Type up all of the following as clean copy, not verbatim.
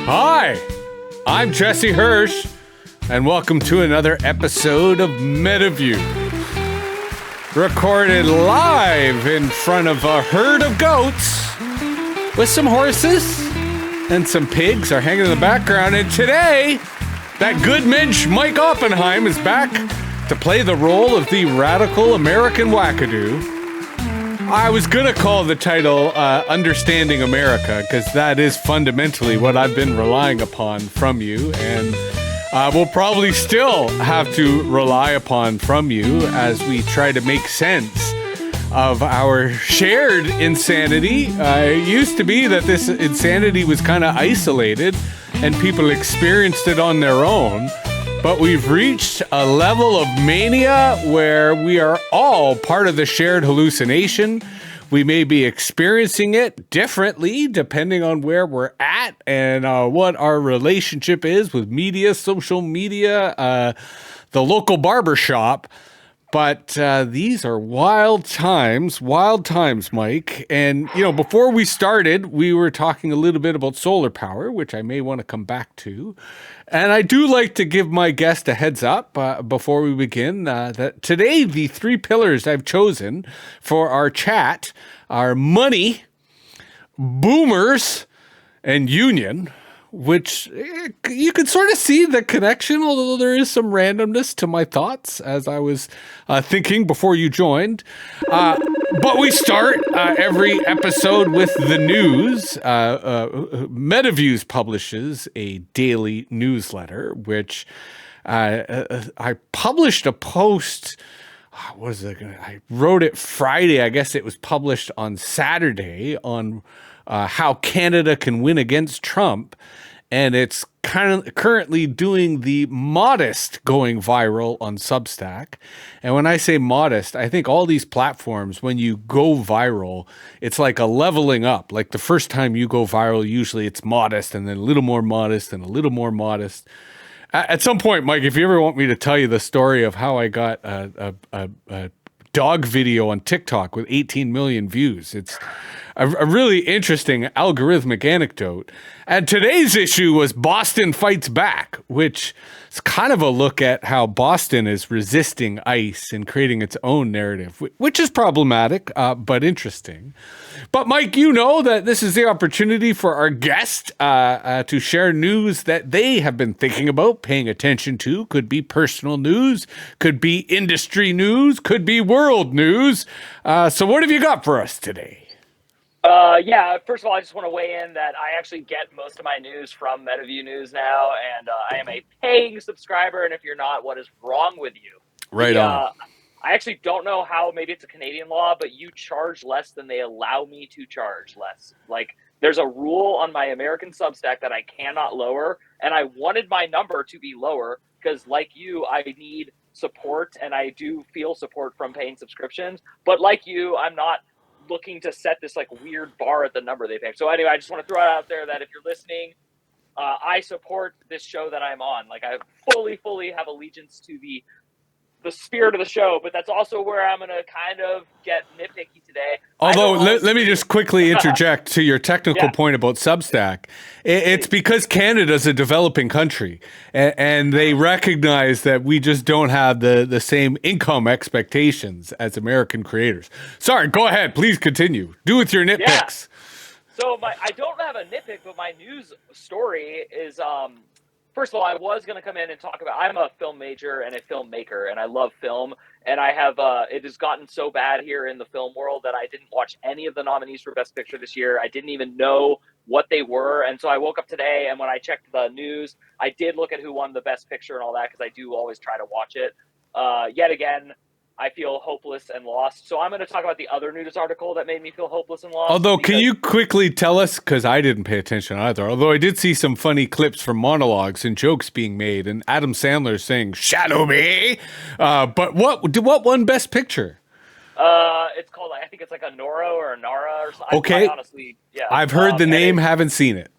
Hi, I'm Jesse Hirsh, and welcome to another episode of MetaView. Recorded live in front of a herd of goats with some horses and some pigs are hanging in the background. And today, that good mensch Mike Oppenheim is back to play the role of the radical American wackadoo. I was going to call the title Understanding America, because that is fundamentally what I've been relying upon from you, and we'll probably still have to rely upon from you as we try to make sense of our shared insanity. It used to be that this insanity was kind of isolated and people experienced it on their own. But we've reached a level of mania where we are all part of the shared hallucination. We may be experiencing it differently depending on where we're at and what our relationship is with media, social media, the local barbershop. But these are wild times, Mike. And, you know, before we started, we were talking a little bit about solar power, which I may want to come back to. And I do like to give my guest a heads up before we begin that today the three pillars I've chosen for our chat are money, boomers, and union, which you can sort of see the connection, although there is some randomness to my thoughts as I was thinking before you joined. But we start every episode with the news. MetaViews publishes a daily newsletter, which I published a post. What is it? I wrote it Friday. I guess it was published on Saturday on how Canada can win against Trump. And it's currently doing the modest going viral on Substack. And when I say modest, I think all these platforms, when you go viral, it's like a leveling up. Like the first time you go viral, usually it's modest and then a little more modest and a little more modest. At some point, Mike, if you ever want me to tell you the story of how I got a dog video on TikTok with 18 million views, it's a really interesting algorithmic anecdote. And today's issue was Boston Fights Back, which is kind of a look at how Boston is resisting ICE and creating its own narrative, which is problematic, but interesting. But Mike, you know that this is the opportunity for our guest to share news that they have been thinking about, paying attention to. Could be personal news, could be industry news, could be world news. So what have you got for us today? Yeah, first of all, I just want to weigh in that I actually get most of my news from MetaView News now, and I am a paying subscriber, and if you're not, what is wrong with you? Right on. I actually don't know how, maybe it's a Canadian law, but you charge less than they allow me to charge less. Like, there's a rule on my American Substack that I cannot lower, and I wanted my number to be lower because, like you, I need support, and I do feel support from paying subscriptions, but like you, I'm not looking to set this like weird bar at the number they pay. So anyway, I just want to throw it out there that if you're listening, I support this show that I'm on. Like I fully have allegiance to the spirit of the show, but that's also where I'm going to kind of get nitpicky today. Although, let me just quickly interject to your technical point about Substack. It's because Canada's a developing country, and they recognize that we just don't have the same income expectations as American creators. Sorry, go ahead. Please continue. Do with your nitpicks. Yeah. So I don't have a nitpick, but my news story is... First of all, I was going to come in and talk about, I'm a film major and a filmmaker, and I love film, and I have, it has gotten so bad here in the film world that I didn't watch any of the nominees for Best Picture this year. I didn't even know what they were, and so I woke up today, and when I checked the news, I did look at who won the Best Picture and all that, because I do always try to watch it. Yet again, I feel hopeless and lost. So I'm going to talk about the other news article that made me feel hopeless and lost. Although, can you quickly tell us, because I didn't pay attention either, although I did see some funny clips from monologues and jokes being made, and Adam Sandler saying, "Shadow me." But what won Best Picture? It's called, I think it's like a Nora or a Nara or something. Okay. I honestly, yeah. I've heard the name, haven't seen it.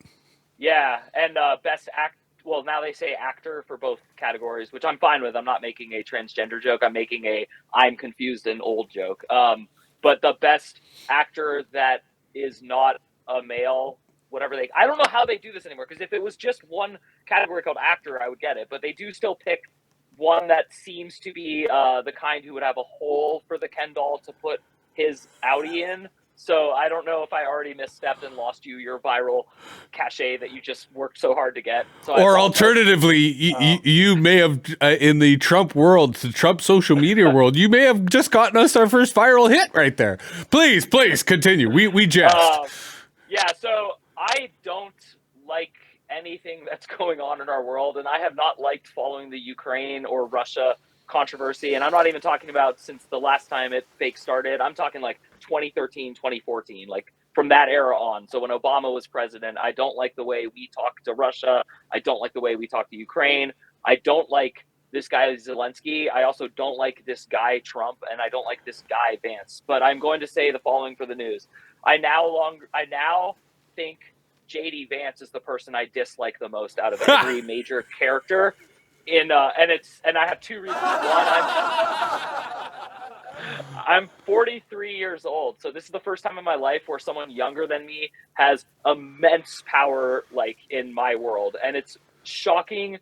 Yeah, and Best Act. Well, now they say actor for both categories, which I'm fine with. I'm not making a transgender joke. I'm making a I'm confused and old joke. But the best actor that is not a male whatever I don't know how they do this anymore, because if it was just one category called actor, I would get it, but they do still pick one that seems to be the kind who would have a hole for the Ken doll to put his Audi in. So I don't know if I already misstepped and lost you your viral cachet that you just worked so hard to get. So or alternatively, you may have, in the Trump world, the Trump social media world, you may have just gotten us our first viral hit right there. Please continue. We jest. Yeah, so I don't like anything that's going on in our world, and I have not liked following the Ukraine or Russia controversy, and I'm not even talking about since the last time it fake started. I'm talking like 2013, 2014, like from that era on. So when Obama was president, I don't like the way we talk to Russia. I don't like the way we talk to Ukraine. I don't like this guy Zelensky. I also don't like this guy Trump, and I don't like this guy Vance. But I'm going to say the following for the news. I now think JD Vance is the person I dislike the most out of every major character. And I have two reasons. One, I'm 43 years old, so this is the first time in my life where someone younger than me has immense power, like in my world, and it's shocking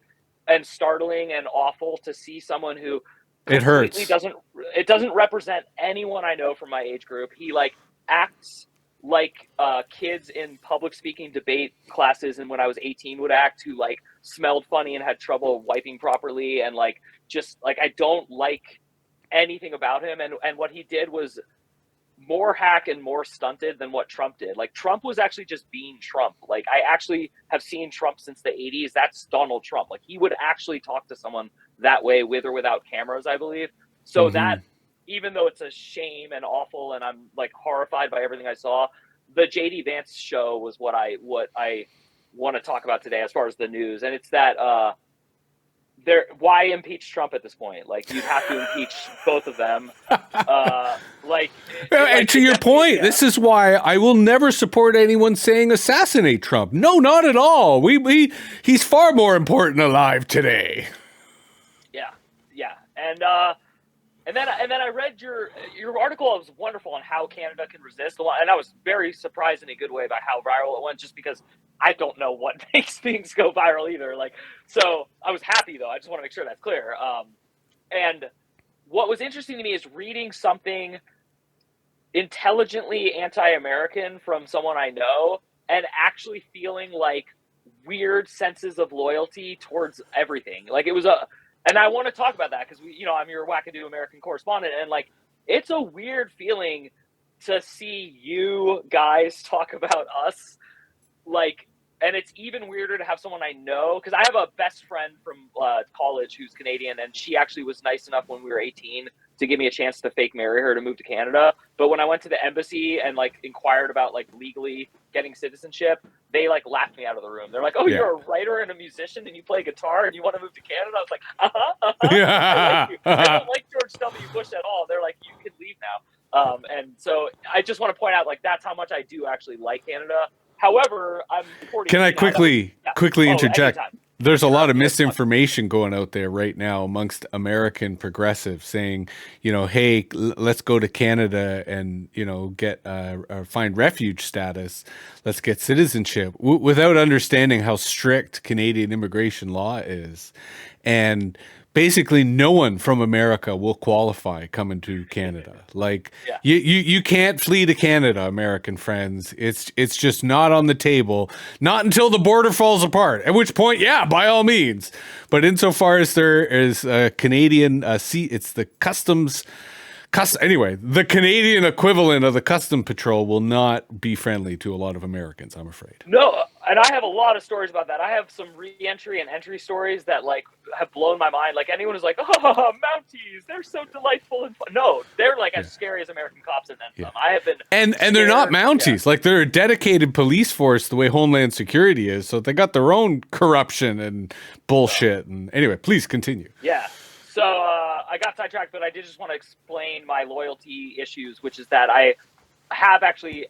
and startling and awful to see someone who it hurts. doesn't represent anyone I know from my age group. He like acts like kids in public speaking debate classes, and when I was 18 would act, who like smelled funny and had trouble wiping properly, and like just like I don't like anything about him, and what he did was more hack and more stunted than what Trump did. Like Trump was actually just being Trump. Like I actually have seen Trump since the 80s. That's Donald Trump. Like he would actually talk to someone that way with or without cameras, I believe. So that, even though it's a shame and awful, and I'm like horrified by everything I saw, the JD Vance show was what I want to talk about today as far as the news. And it's that why impeach Trump at this point? Like you'd have to impeach both of them. And to your point, this is why I will never support anyone saying assassinate Trump. No, not at all. He's far more important alive today. Yeah. And then I read your article. It was wonderful on how Canada can resist, and I was very surprised in a good way by how viral it went. Just because I don't know what makes things go viral either. Like, so I was happy though. I just want to make sure that's clear. And what was interesting to me is reading something intelligently anti-American from someone I know, and actually feeling like weird senses of loyalty towards everything. Like it was and I want to talk about that because I'm your wackadoo American correspondent, and like it's a weird feeling to see you guys talk about us, like, and it's even weirder to have someone I know, because I have a best friend from college who's Canadian, and she actually was nice enough when we were 18 to give me a chance to fake marry her to move to Canada. But when I went to the embassy and like inquired about like legally getting citizenship, they like laughed me out of the room. They're like, "Oh, you're a writer and a musician and you play guitar and you want to move to Canada?" I was like, I like you. I don't like George W. Bush at all. They're like, "You can leave now." And so I just want to point out, like, that's how much I do actually like Canada. However, I'm 40. Can I quickly interject? Anytime. There's a lot of misinformation going out there right now amongst American progressives saying, hey, let's go to Canada and, get find refuge status. Let's get citizenship without understanding how strict Canadian immigration law is. And basically no one from America will qualify coming to Canada. Like you can't flee to Canada, American friends. It's just not on the table. Not until the border falls apart. At which point, by all means. But insofar as there is a Canadian it's the customs. Anyway, the Canadian equivalent of the Custom Patrol will not be friendly to a lot of Americans, I'm afraid. No, and I have a lot of stories about that. I have some re-entry and entry stories that like have blown my mind. Like anyone who's like, "Oh, Mounties, they're so delightful and fun." No, they're like as scary as American cops and then some. I have been and they're not Mounties. Like they're a dedicated police force the way Homeland Security is. So they got their own corruption and bullshit. And anyway, please continue. Yeah. So I got sidetracked, but I did just want to explain my loyalty issues, which is that I have actually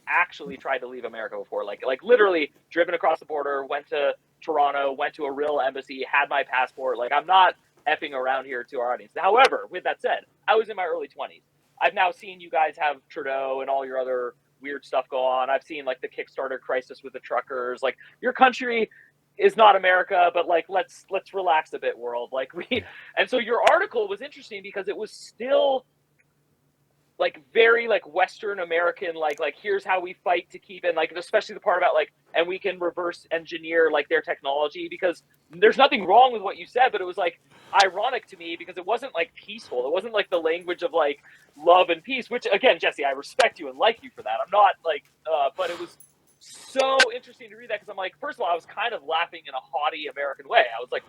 tried to leave America before, like literally driven across the border, went to Toronto, went to a real embassy, had my passport. Like I'm not effing around here to our audience. However, with that said, I was in my early 20s. I've now seen you guys have Trudeau and all your other weird stuff go on. I've seen like the Kickstarter crisis with the truckers. Like, your country is not America, but like, let's relax a bit, world. Like, and so your article was interesting because it was still like very like Western American, like here's how we fight to keep, and like especially the part about like, and we can reverse engineer like their technology, because there's nothing wrong with what you said, but it was like ironic to me because it wasn't like peaceful. It wasn't like the language of like love and peace, which again, Jesse, I respect you and like you for that. I'm not like, but it was so interesting to read that because I'm like, first of all, I was kind of laughing in a haughty American way. I was like,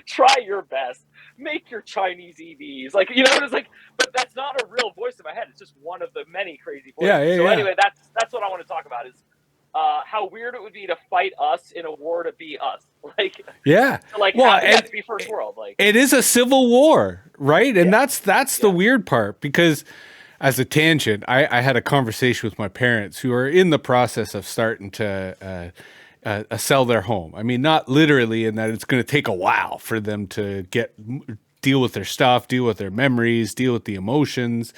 try your best, make your Chinese EVs, like, you know, it's like, but that's not a real voice in my head. It's just one of the many crazy voices. Anyway, that's what I want to talk about is how weird it would be to fight us in a war to be us. Like, to be first world. Like, it is a civil war, right? And that's the weird part, because as a tangent, I had a conversation with my parents who are in the process of starting to sell their home. I mean, not literally in that it's going to take a while for them to deal with their stuff, deal with their memories, deal with the emotions.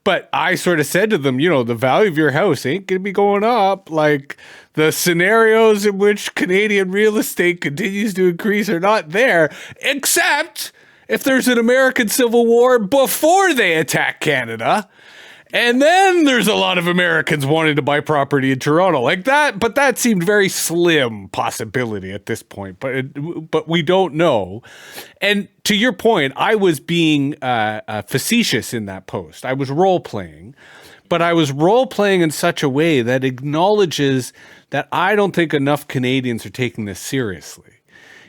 But I sort of said to them, you know, the value of your house ain't going to be going up. Like, the scenarios in which Canadian real estate continues to increase are not there, except if there's an American Civil War before they attack Canada. And then there's a lot of Americans wanting to buy property in Toronto like that. But that seemed very slim possibility at this point. But we don't know. And to your point, I was being facetious in that post. I was role playing, but I was role playing in such a way that acknowledges that I don't think enough Canadians are taking this seriously.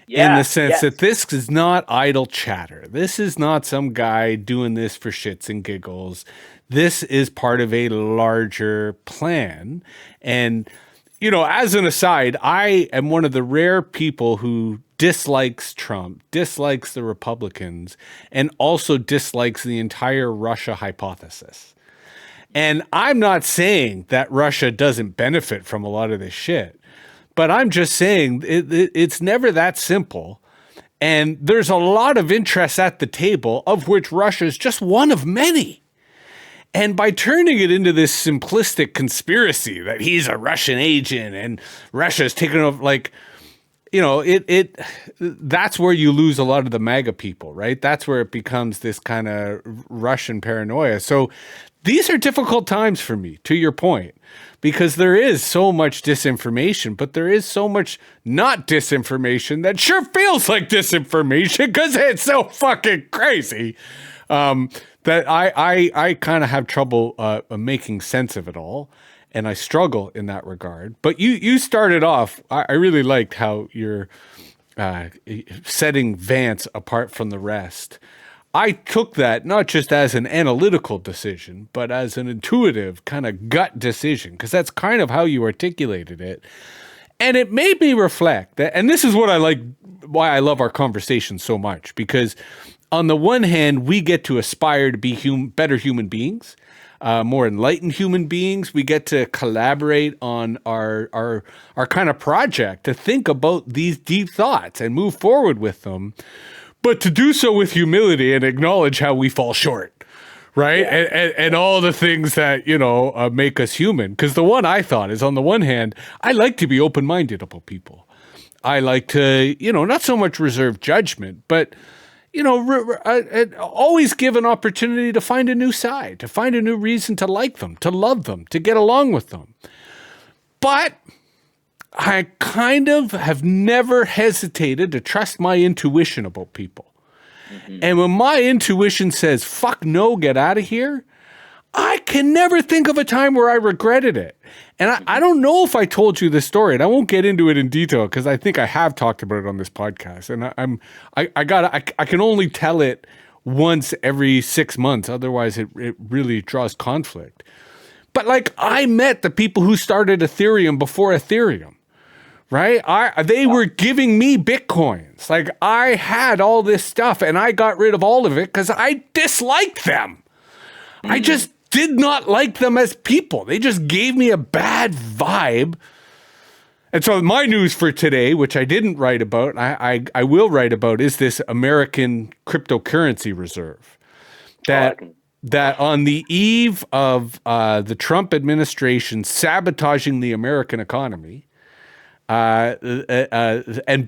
In the sense that this is not idle chatter. This is not some guy doing this for shits and giggles. This is part of a larger plan. And, you know, as an aside, I am one of the rare people who dislikes Trump, dislikes the Republicans, and also dislikes the entire Russia hypothesis. And I'm not saying that Russia doesn't benefit from a lot of this shit. But I'm just saying it's never that simple. And there's a lot of interests at the table, of which Russia is just one of many. And by turning it into this simplistic conspiracy that he's a Russian agent and Russia's taken over, like, you know, that's where you lose a lot of the MAGA people, right? That's where it becomes this kind of Russian paranoia. So these are difficult times for me, to your point, because there is so much disinformation, but there is so much not disinformation that sure feels like disinformation because it's so fucking crazy that I kind of have trouble making sense of it all. And I struggle in that regard. But you started off, I really liked how you're setting Vance apart from the rest. I took that not just as an analytical decision, but as an intuitive kind of gut decision, because that's kind of how you articulated it. And it made me reflect that, and this is what I like, why I love our conversation so much, because on the one hand, we get to aspire to be better human beings, more enlightened human beings. We get to collaborate on our kind of project to think about these deep thoughts and move forward with them, but to do so with humility and acknowledge how we fall short, right? Yeah. And all the things that, you know, make us human. Because the one I thought is, on the one hand, I like to be open-minded about people. I like to, you know, not so much reserve judgment, but, you know, always give an opportunity to find a new side, to find a new reason to like them, to love them, to get along with them. But I kind of have never hesitated to trust my intuition about people. Mm-hmm. And when my intuition says, fuck no, get out of here, I can never think of a time where I regretted it. And I don't know if I told you this story, and I won't get into it in detail because I think I have talked about it on this podcast. And I can only tell it once every 6 months. Otherwise, it really draws conflict. But like, I met the people who started Ethereum before Ethereum, right? They were giving me Bitcoins. Like, I had all this stuff and I got rid of all of it because I disliked them. Mm-hmm. I just did not like them as people. They just gave me a bad vibe. And so my news for today, which I didn't write about, I will write about, is this American cryptocurrency reserve that that on the eve of the Trump administration sabotaging the American economy, and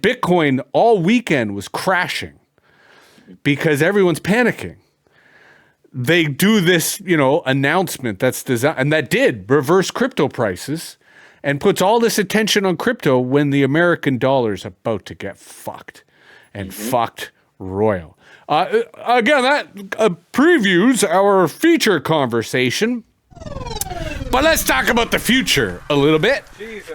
Bitcoin all weekend was crashing because everyone's panicking. They do this, announcement that's designed, and that did reverse crypto prices and puts all this attention on crypto when the American dollar is about to get fucked and fucked royal. Again, that previews our feature conversation. But let's talk about the future a little bit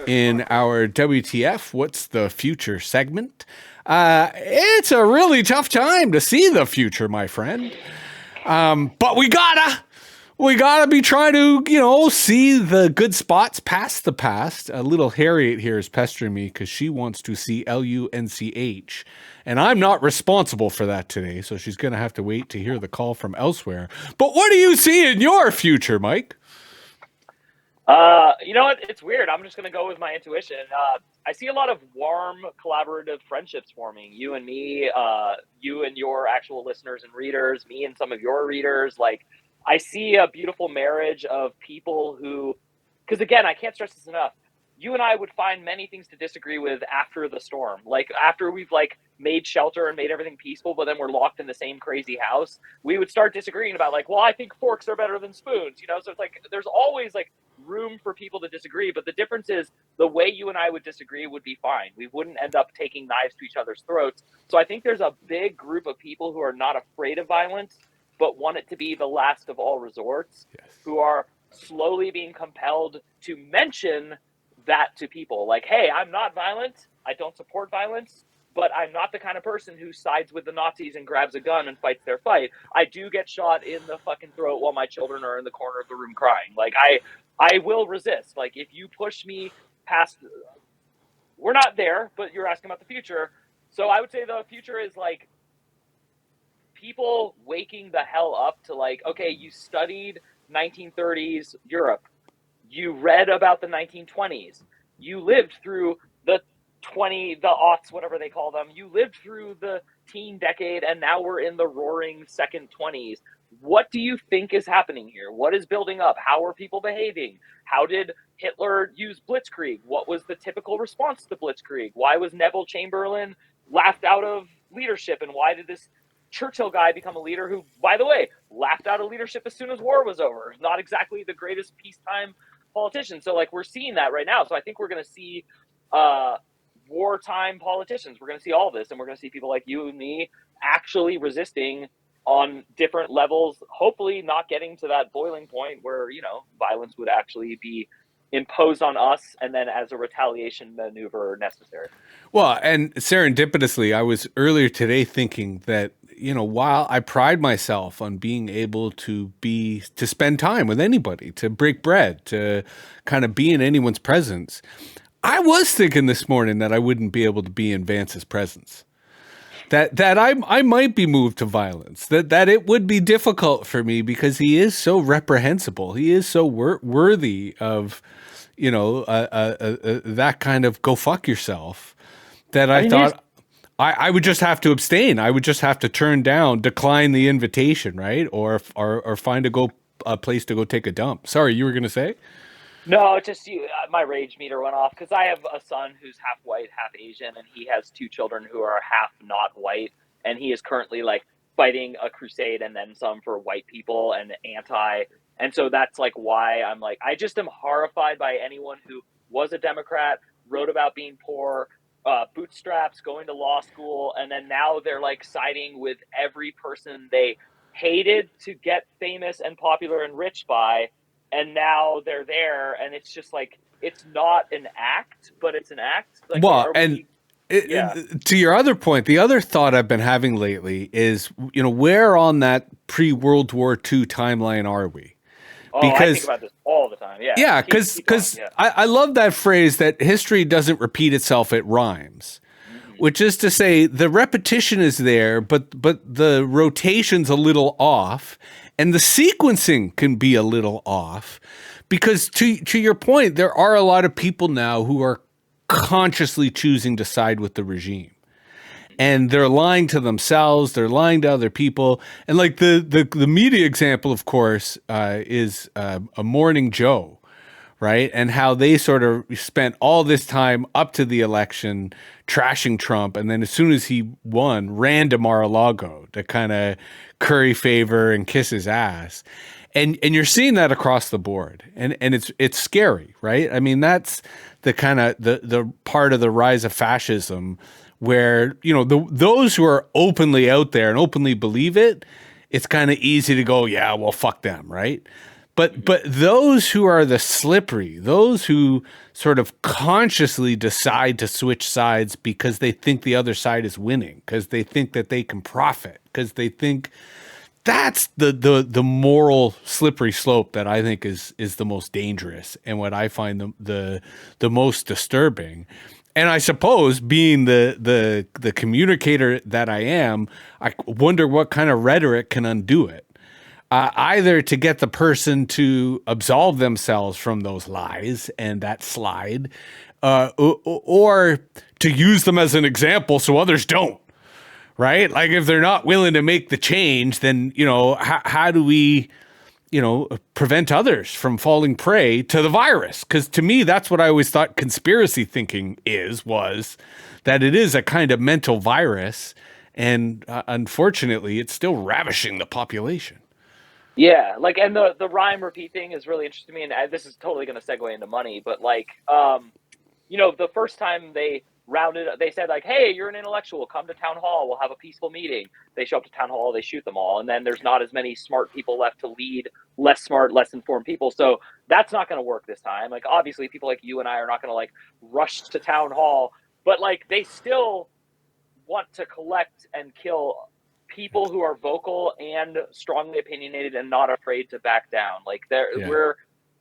in our WTF, What's the Future segment. It's a really tough time to see the future, my friend. But we gotta be trying to, see the good spots past the past. Little Harriet here is pestering me because she wants to see LUNCH. And I'm not responsible for that today, so she's going to have to wait to hear the call from elsewhere. But what do you see in your future, Mike? You know what? It's weird. I'm just going to go with my intuition. I see a lot of warm, collaborative friendships forming. You and me, you and your actual listeners and readers, me and some of your readers. Like, I see a beautiful marriage of people who, because again, I can't stress this enough. You and I would find many things to disagree with after the storm. Like after we've made shelter and made everything peaceful, but then we're locked in the same crazy house, we would start disagreeing about well, I think forks are better than spoons, So it's there's always room for people to disagree. But the difference is the way you and I would disagree would be fine. We wouldn't end up taking knives to each other's throats. So I think there's a big group of people who are not afraid of violence, but want it to be the last of all resorts, who are slowly being compelled to mention that to people. Hey, I'm not violent. I don't support violence, but I'm not the kind of person who sides with the Nazis and grabs a gun and fights their fight. I do get shot in the fucking throat while my children are in the corner of the room crying. I will resist. If you push me past, we're not there, but you're asking about the future. So I would say the future is people waking the hell up to okay, you studied 1930s Europe. You read about the 1920s. You lived through the aughts, whatever they call them. You lived through the teen decade, and now we're in the roaring second 20s. What do you think is happening here? What is building up? How are people behaving? How did Hitler use blitzkrieg? What was the typical response to blitzkrieg? Why was Neville Chamberlain laughed out of leadership? And why did this Churchill guy become a leader who, by the way, laughed out of leadership as soon as war was over? Not exactly the greatest peacetime politician. So we're seeing that right now. So I think we're going to see wartime politicians. We're going to see all this, and we're going to see people like you and me actually resisting on different levels, hopefully not getting to that boiling point where, violence would actually be imposed on us and then as a retaliation maneuver necessary. Well, and serendipitously, I was earlier today thinking that, while I pride myself on being able to spend time with anybody, to break bread, to kind of be in anyone's presence, I was thinking this morning that I wouldn't be able to be in Vance's presence. That I might be moved to violence, that it would be difficult for me because he is so reprehensible. He is so worthy of, that kind of go fuck yourself, that I thought I would just have to abstain. I would just have to decline the invitation, right? Or find a place to go take a dump. Sorry, you were going to say? No, just my rage meter went off because I have a son who's half white, half Asian, and he has two children who are half not white, and he is currently fighting a crusade and then some for white people and anti. And so that's why I'm I just am horrified by anyone who was a Democrat, wrote about being poor, bootstraps, going to law school, and then now they're siding with every person they hated to get famous and popular and rich by. And now they're there, and it's just it's not an act, but it's an act. To your other point, the other thought I've been having lately is, where on that pre-World War II timeline are we? Because I think about this all the time. Yeah. Yeah, because I love that phrase that history doesn't repeat itself, it rhymes. Which is to say, the repetition is there, but the rotation's a little off. And the sequencing can be a little off because to your point, there are a lot of people now who are consciously choosing to side with the regime. and they're lying to themselves, they're lying to other people. And like the media example, of course, is a Morning Joe, right? And how they sort of spent all this time up to the election trashing Trump, and then as soon as he won, ran to Mar-a-Lago to kind of curry favor and kiss his ass. And you're seeing that across the board, and it's scary, right? I mean, that's the kind of the part of the rise of fascism, where those who are openly out there and openly believe it, it's kind of easy to go, yeah, well, fuck them, right? But those who are the slippery, those who sort of consciously decide to switch sides because they think the other side is winning, because they think that they can profit, because they think. That's the moral slippery slope that I think is the most dangerous, and what I find the most disturbing. And I suppose, being the communicator that I am, I wonder what kind of rhetoric can undo it. Either to get the person to absolve themselves from those lies and that slide, or to use them as an example so others don't. Right? Like, if they're not willing to make the change, then, how do we, prevent others from falling prey to the virus? Because to me, that's what I always thought conspiracy thinking was that it is a kind of mental virus. And unfortunately, it's still ravishing the population. Yeah. Like, and the rhyme repeat thing is really interesting to me. And this is totally going to segue into money. But like, the first time they said like, hey, you're an intellectual, come to town hall, we'll have a peaceful meeting. They show up to town hall, they shoot them all, and then there's not as many smart people left to lead less smart, less informed people. So that's not going to work this time. Like, obviously people like you and I are not going to like rush to town hall, but like they still want to collect and kill people who are vocal and strongly opinionated and not afraid to back down. Like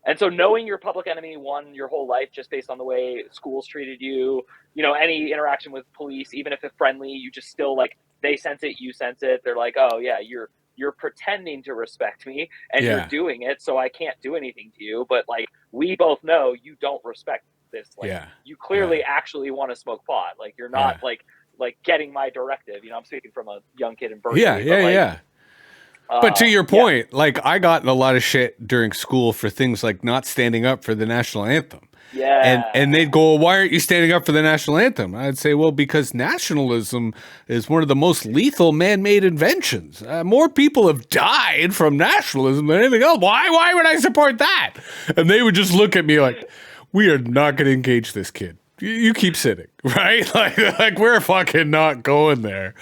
and so knowing your public enemy one your whole life, just based on the way schools treated you, any interaction with police, even if it's friendly, you just still like, they sense it, you sense it. They're like, oh yeah, you're pretending to respect me and you're doing it, so I can't do anything to you. But like, we both know you don't respect this. Like, you clearly actually want to smoke pot. Like, you're not like getting my directive. I'm speaking from a young kid in Berkeley. But to your point, like, I got in a lot of shit during school for things like not standing up for the national anthem. Yeah. And they'd go, well, why aren't you standing up for the national anthem? I'd say, well, because nationalism is one of the most lethal man-made inventions. More people have died from nationalism than anything else. Why would I support that? And they would just look at me like, we are not going to engage this kid. You keep sitting, right? Like we're fucking not going there.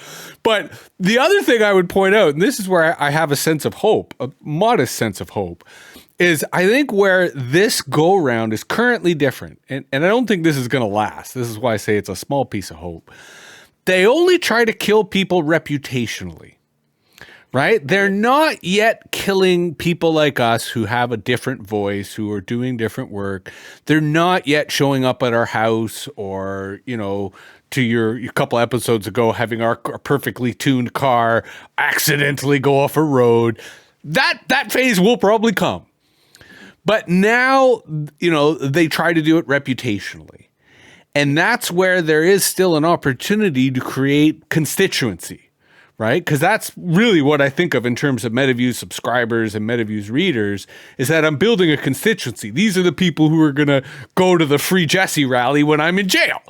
But the other thing I would point out, and this is where I have a sense of hope, a modest sense of hope, is I think where this go round is currently different. And I don't think this is going to last. This is why I say it's a small piece of hope. They only try to kill people reputationally. Right? They're not yet killing people like us who have a different voice, who are doing different work. They're not yet showing up at our house or, to your couple episodes ago, having our perfectly tuned car accidentally go off a road. That phase will probably come. But now, they try to do it reputationally. And that's where there is still an opportunity to create constituency. Right? Because that's really what I think of in terms of MetaViews subscribers and MetaViews readers, is that I'm building a constituency. These are the people who are going to go to the Free Jesse rally when I'm in jail.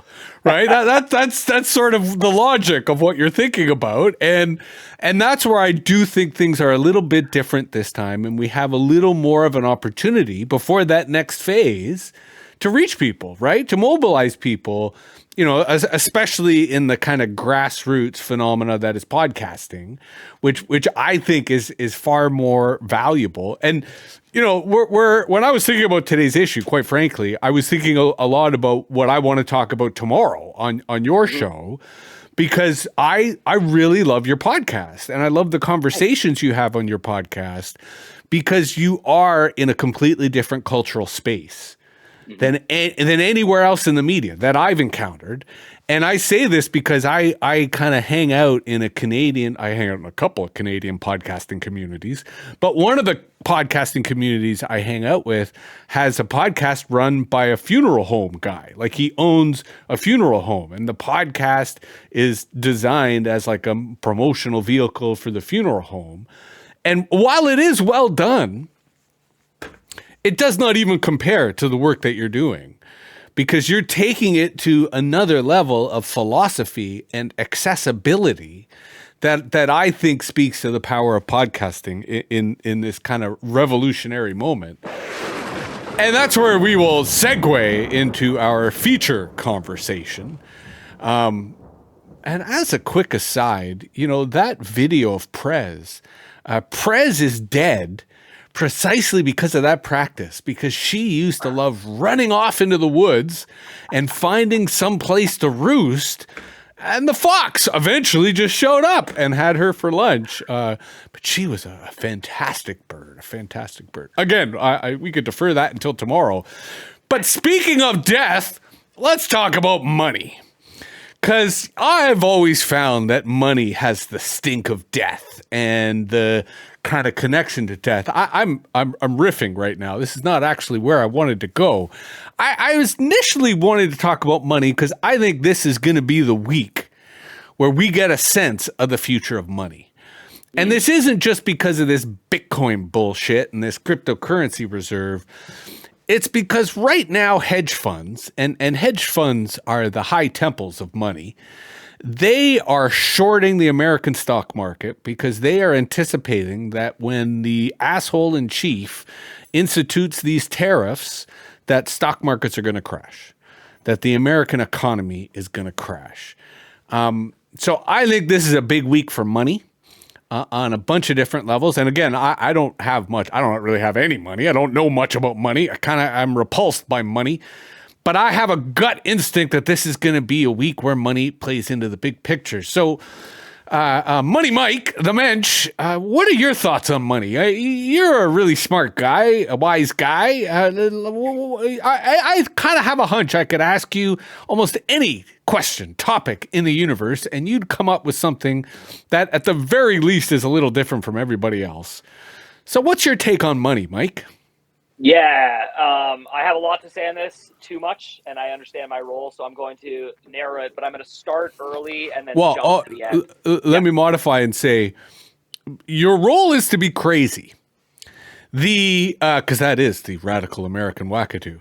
Right? That's sort of the logic of what you're thinking about. And that's where I do think things are a little bit different this time. And we have a little more of an opportunity before that next phase to reach people, right? To mobilize people, especially in the kind of grassroots phenomena that is podcasting, which I think is far more valuable. And, when I was thinking about today's issue, quite frankly, I was thinking a lot about what I want to talk about tomorrow on your show, because I really love your podcast and I love the conversations you have on your podcast, because you are in a completely different cultural space. than anywhere else in the media that I've encountered. And I say this because I kind of hang out in a couple of Canadian podcasting communities, but one of the podcasting communities I hang out with has a podcast run by a funeral home guy. Like, he owns a funeral home, and the podcast is designed as like a promotional vehicle for the funeral home. And while it is well done, it does not even compare to the work that you're doing, because you're taking it to another level of philosophy and accessibility that I think speaks to the power of podcasting in this kind of revolutionary moment. And that's where we will segue into our feature conversation. And as a quick aside, that video of Prez is dead precisely because of that practice, because she used to love running off into the woods and finding some place to roost. And the fox eventually just showed up and had her for lunch. But she was a fantastic bird, Again, we could defer that until tomorrow. But speaking of death, let's talk about money. Because I've always found that money has the stink of death and the kind of connection to death. I'm riffing right now. This is not actually where I wanted to go. I was initially wanting to talk about money because I think this is going to be the week where we get a sense of the future of money. And this isn't just because of this Bitcoin bullshit and this cryptocurrency reserve. It's because right now hedge funds, and hedge funds are the high temples of money, they are shorting the American stock market because they are anticipating that when the asshole in chief institutes these tariffs, that stock markets are going to crash, that the American economy is going to crash. So I think this is a big week for money. On a bunch of different levels. And again, I don't have much. I don't really have any money. I don't know much about money. I'm repulsed by money. But I have a gut instinct that this is going to be a week where money plays into the big picture. So, Money Mike, the mensch, what are your thoughts on money? You're a really smart guy, a wise guy. I kind of have a hunch I could ask you almost any question, topic in the universe, and you'd come up with something that at the very least is a little different from everybody else. So what's your take on money, Mike? Yeah, I have a lot to say on this, too much, and I understand my role, so I'm going to narrow it, but I'm going to start early and then jump to the end. Let me modify and say, your role is to be crazy. Because that is the radical American wackadoo.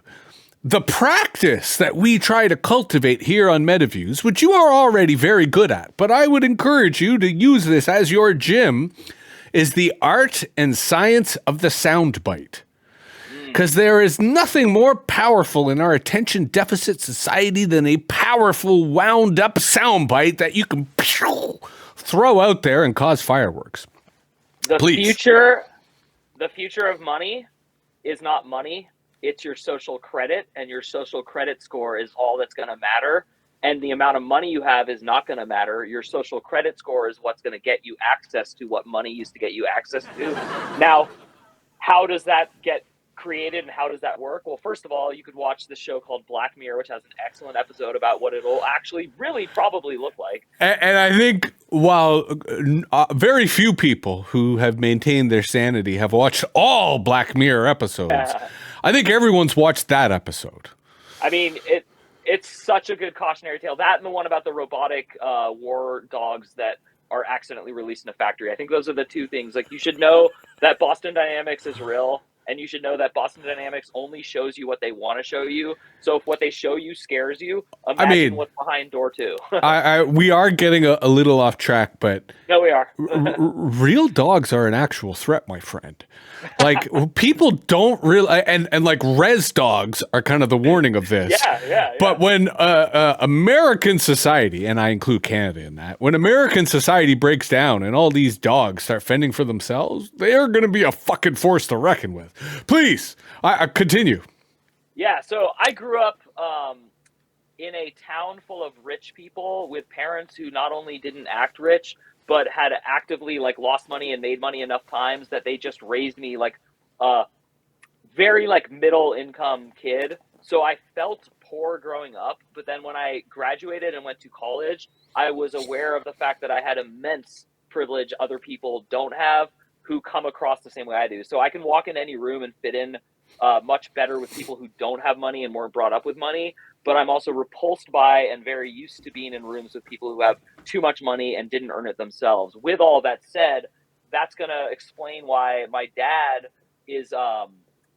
The practice that we try to cultivate here on MetaViews, which you are already very good at, but I would encourage you to use this as your gym, is the art and science of the soundbite. Because there is nothing more powerful in our attention deficit society than a powerful, wound up soundbite that you can throw out there and cause fireworks. The future of money is not money. It's your social credit, and your social credit score is all that's going to matter. And the amount of money you have is not going to matter. Your social credit score is what's going to get you access to what money used to get you access to. Now, how does that get created and how does that work? Well, first of all, you could watch this show called Black Mirror, which has an excellent episode about what it'll actually really probably look like. And I think while very few people who have maintained their sanity have watched all Black Mirror episodes, I think everyone's watched that episode. I mean, it's such a good cautionary tale. That and the one about the robotic war dogs that are accidentally released in a factory. I think those are the two things. Like, you should know that Boston Dynamics is real. And you should know that Boston Dynamics only shows you what they want to show you. So if what they show you scares you, imagine what's behind door two. We are getting a little off track, but no, we are. Real dogs are an actual threat, my friend. Like, people don't really, and like res dogs are kind of the warning of this. Yeah. But when American society, and I include Canada in that, when American society breaks down and all these dogs start fending for themselves, they are going to be a fucking force to reckon with. Please, I continue. Yeah, so I grew up in a town full of rich people with parents who not only didn't act rich, but had actively like lost money and made money enough times that they just raised me like a very like middle income kid. So I felt poor growing up, but then when I graduated and went to college, I was aware of the fact that I had immense privilege other people don't have who come across the same way I do. So I can walk in any room and fit in much better with people who don't have money and weren't brought up with money. But I'm also repulsed by and very used to being in rooms with people who have too much money and didn't earn it themselves. With all that said, that's going to explain why my dad is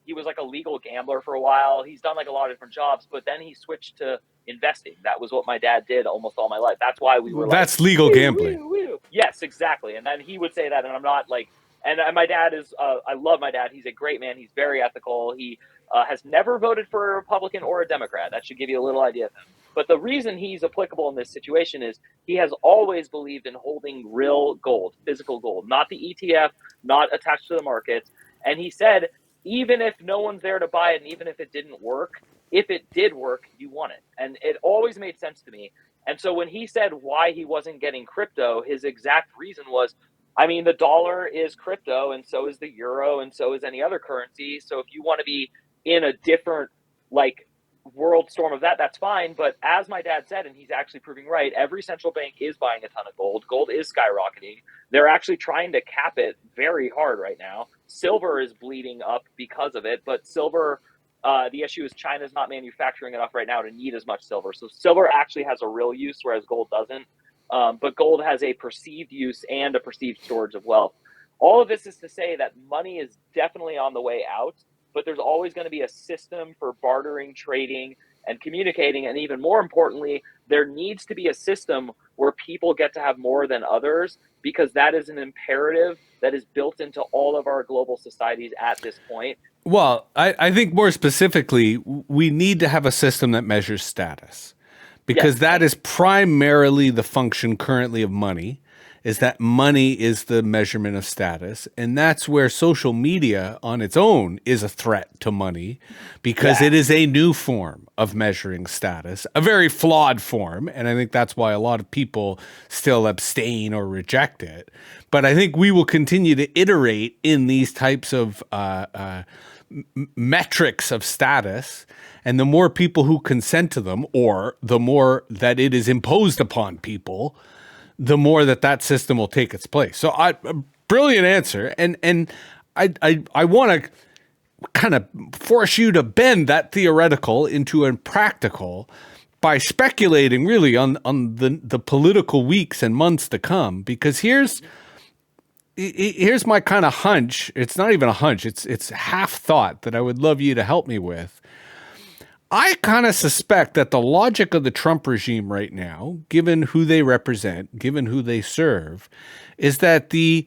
he was like a legal gambler for a while. He's done like a lot of different jobs, but then he switched to investing. That was what my dad did almost all my life. That's why we were That's like, legal woo, gambling. woo, woo. Yes, exactly. And then he would say that, and I'm not like, and my dad is, I love my dad. He's a great man. He's very ethical. He has never voted for a Republican or a Democrat. That should give you a little idea of him. But the reason he's applicable in this situation is he has always believed in holding real gold, physical gold, not the ETF, not attached to the markets. And he said, even if no one's there to buy it, and even if it didn't work, if it did work, you want it. And it always made sense to me. And so when he said why he wasn't getting crypto, his exact reason was, I mean, the dollar is crypto, and so is the euro, and so is any other currency. So if you want to be in a different, like, world storm of that, that's fine. But as my dad said, and he's actually proving right, every central bank is buying a ton of gold. Gold is skyrocketing. They're actually trying to cap it very hard right now. Silver is bleeding up because of it, but silver, the issue is China's not manufacturing enough right now to need as much silver. So silver actually has a real use, whereas gold doesn't. But gold has a perceived use and a perceived storage of wealth. All of this is to say that money is definitely on the way out, but there's always going to be a system for bartering, trading, and communicating. And even more importantly, there needs to be a system where people get to have more than others, because that is an imperative that is built into all of our global societies at this point. Well, I think more specifically, we need to have a system that measures status, because that is primarily the function currently of money, is that money is the measurement of status. And that's where social media on its own is a threat to money, because it is a new form of measuring status, a very flawed form. And I think that's why a lot of people still abstain or reject it. But I think we will continue to iterate in these types of metrics of status. And the more people who consent to them, or the more that it is imposed upon people, the more that system will take its place. So a brilliant answer. And I want to kind of force you to bend that theoretical into a practical by speculating really on the political weeks and months to come, because here's my kind of hunch. It's not even a hunch. It's half thought that I would love you to help me with. I kind of suspect that the logic of the Trump regime right now, given who they represent, given who they serve, is that the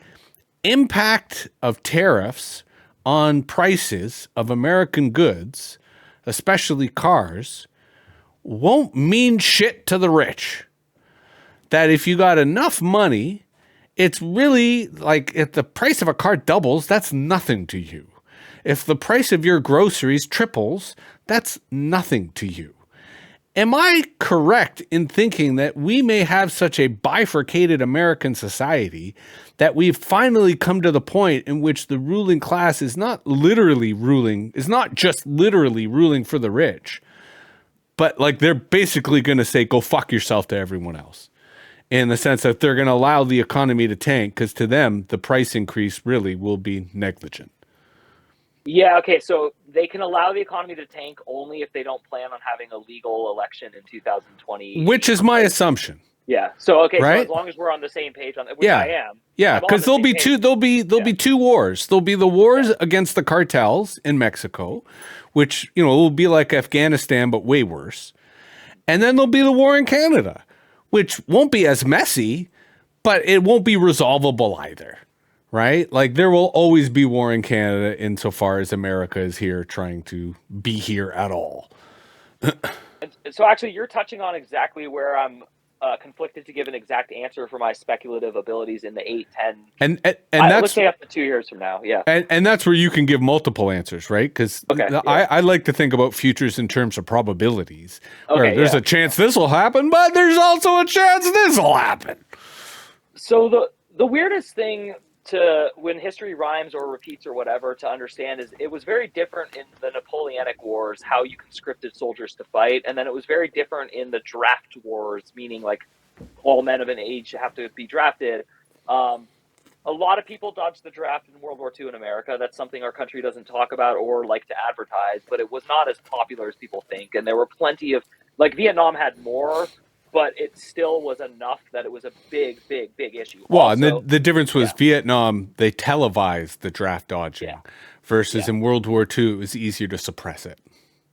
impact of tariffs on prices of American goods, especially cars, won't mean shit to the rich. That if you got enough money, it's really like if the price of a car doubles, that's nothing to you. If the price of your groceries triples, that's nothing to you. Am I correct in thinking that we may have such a bifurcated American society that we've finally come to the point in which the ruling class is not just literally ruling for the rich, but like they're basically going to say, go fuck yourself to everyone else, in the sense that they're going to allow the economy to tank, because to them, the price increase really will be negligent? Yeah, okay, so they can allow the economy to tank only if they don't plan on having a legal election in 2020. Which is my assumption. Yeah. So okay, right? So as long as we're on the same page on that, which I am. Yeah, because there'll be two wars. There'll be the wars against the cartels in Mexico, which, will be like Afghanistan but way worse. And then there'll be the war in Canada, which won't be as messy, but it won't be resolvable either. Right? Like there will always be war in Canada insofar as America is here trying to be here at all. So actually you're touching on exactly where I'm conflicted to give an exact answer for my speculative abilities in the 8, 10, and that's, let's say up to 2 years from now. Yeah. And that's where you can give multiple answers, right? Because I like to think about futures in terms of probabilities. Where there's a chance this will happen, but there's also a chance this will happen. So the weirdest thing when history rhymes or repeats or whatever, to understand is it was very different in the Napoleonic Wars, how you conscripted soldiers to fight, and then it was very different in the draft wars, meaning like all men of an age have to be drafted. A lot of people dodged the draft in World War II in America. That's something our country doesn't talk about or like to advertise, but it was not as popular as people think. And there were plenty of, like, Vietnam had more, but it still was enough that it was a big, big, big issue. Well, and Also, the difference was yeah, Vietnam, they televised the draft yeah, dodging versus yeah, in World War II, it was easier to suppress it.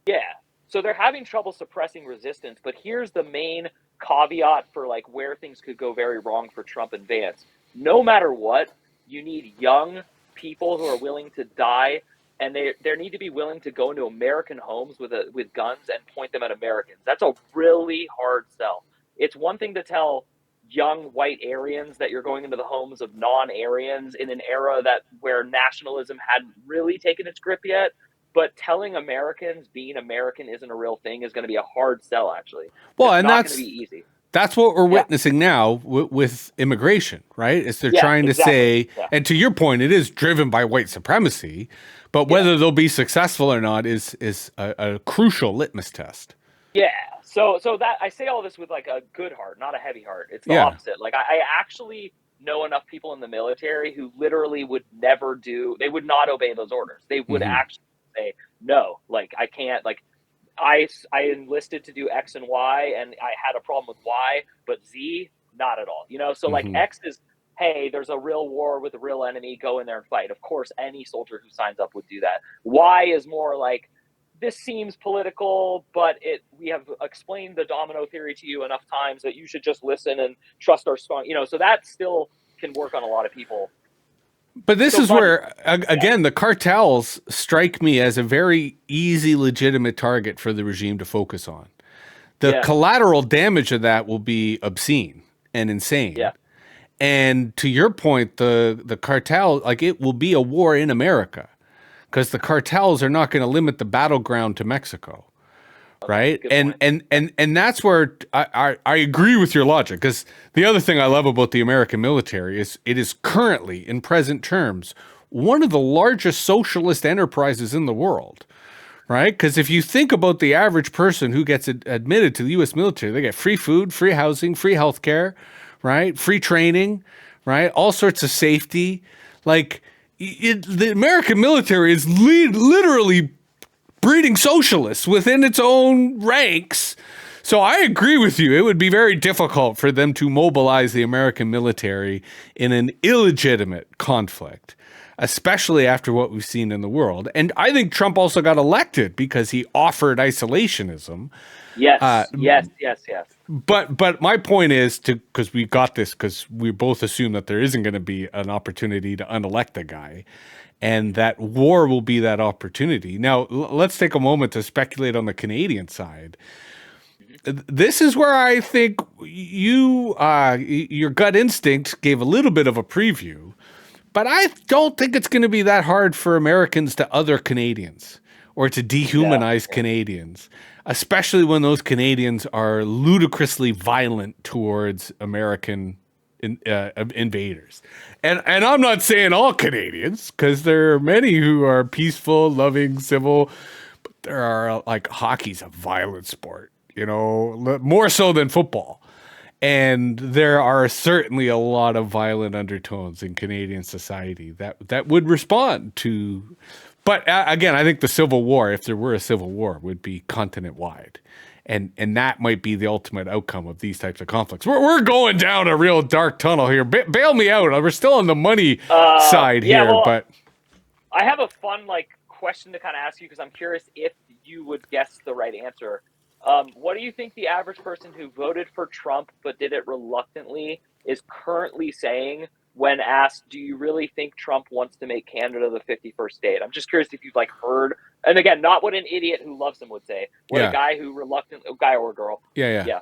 yeah. So they're having trouble suppressing resistance, but here's the main caveat for like where things could go very wrong for Trump and Vance. No matter what, you need young people who are willing to die, and they need to be willing to go into American homes with guns and point them at Americans. That's a really hard sell. It's one thing to tell young white Aryans that you're going into the homes of non-Aryans in an era that where nationalism hadn't really taken its grip yet. But telling Americans being American isn't a real thing is going to be a hard sell, actually. Well, It's and not going to be easy. that's what we're Yeah. witnessing now with immigration, right? Is they're Yeah, trying to exactly. say, Yeah. and to your point, it is driven by white supremacy, but whether they'll be successful or not is a crucial litmus test. Yeah. So that I say all this with like a good heart, not a heavy heart. It's the Yeah. opposite. Like I actually know enough people in the military who literally would never they would not obey those orders. They would Mhm. actually say, no, like I can't, like I enlisted to do X and Y and I had a problem with Y, but Z, not at all. So like Mhm. X is, hey, there's a real war with a real enemy, go in there and fight. Of course, any soldier who signs up would do that. Y is more like, this seems political, but we have explained the domino theory to you enough times that you should just listen and trust our strong, so that still can work on a lot of people. But this So is money, where, again, the cartels strike me as a very easy, legitimate target for the regime to focus on. The yeah, collateral damage of that will be obscene and yeah, insane. And to your point, the cartel, like it will be a war in America because the cartels are not going to limit the battleground to Mexico. okay, Right. good And point. and that's where I agree with your logic, because the other thing I love about the American military is it is currently, in present terms, one of the largest socialist enterprises in the world. Right. Because if you think about the average person who gets admitted to the U.S. military, they get free food, free housing, free healthcare, right? Free training, right? All sorts of safety. Like the American military is literally breeding socialists within its own ranks. So I agree with you. It would be very difficult for them to mobilize the American military in an illegitimate conflict, especially after what we've seen in the world. And I think Trump also got elected because he offered isolationism. Yes, yes, yes, yes. But my point is because we got this because we both assume that there isn't going to be an opportunity to unelect the guy, and that war will be that opportunity. Now let's take a moment to speculate on the Canadian side. This is where I think your gut instinct gave a little bit of a preview, but I don't think it's going to be that hard for Americans to other Canadians or to Yeah, dehumanize Canadians, especially when those Canadians are ludicrously violent towards American invaders. And I'm not saying all Canadians, because there are many who are peaceful, loving, civil, but there are, like, hockey's a violent sport, more so than football. And there are certainly a lot of violent undertones in Canadian society that would respond to. But again, I think the Civil War, if there were a Civil War, would be continent wide. And that might be the ultimate outcome of these types of conflicts. We're going down a real dark tunnel here. Bail me out. We're still on the money side yeah. here, Well, but I have a fun like question to kind of ask you because I'm curious if you would guess the right answer. What do you think the average person who voted for Trump but did it reluctantly is currently saying when asked, "Do you really think Trump wants to make Canada the 51st state?" I'm just curious if you've like heard, and again, not what an idiot who loves him would say, what a yeah, guy who a guy or a girl, yeah. yeah,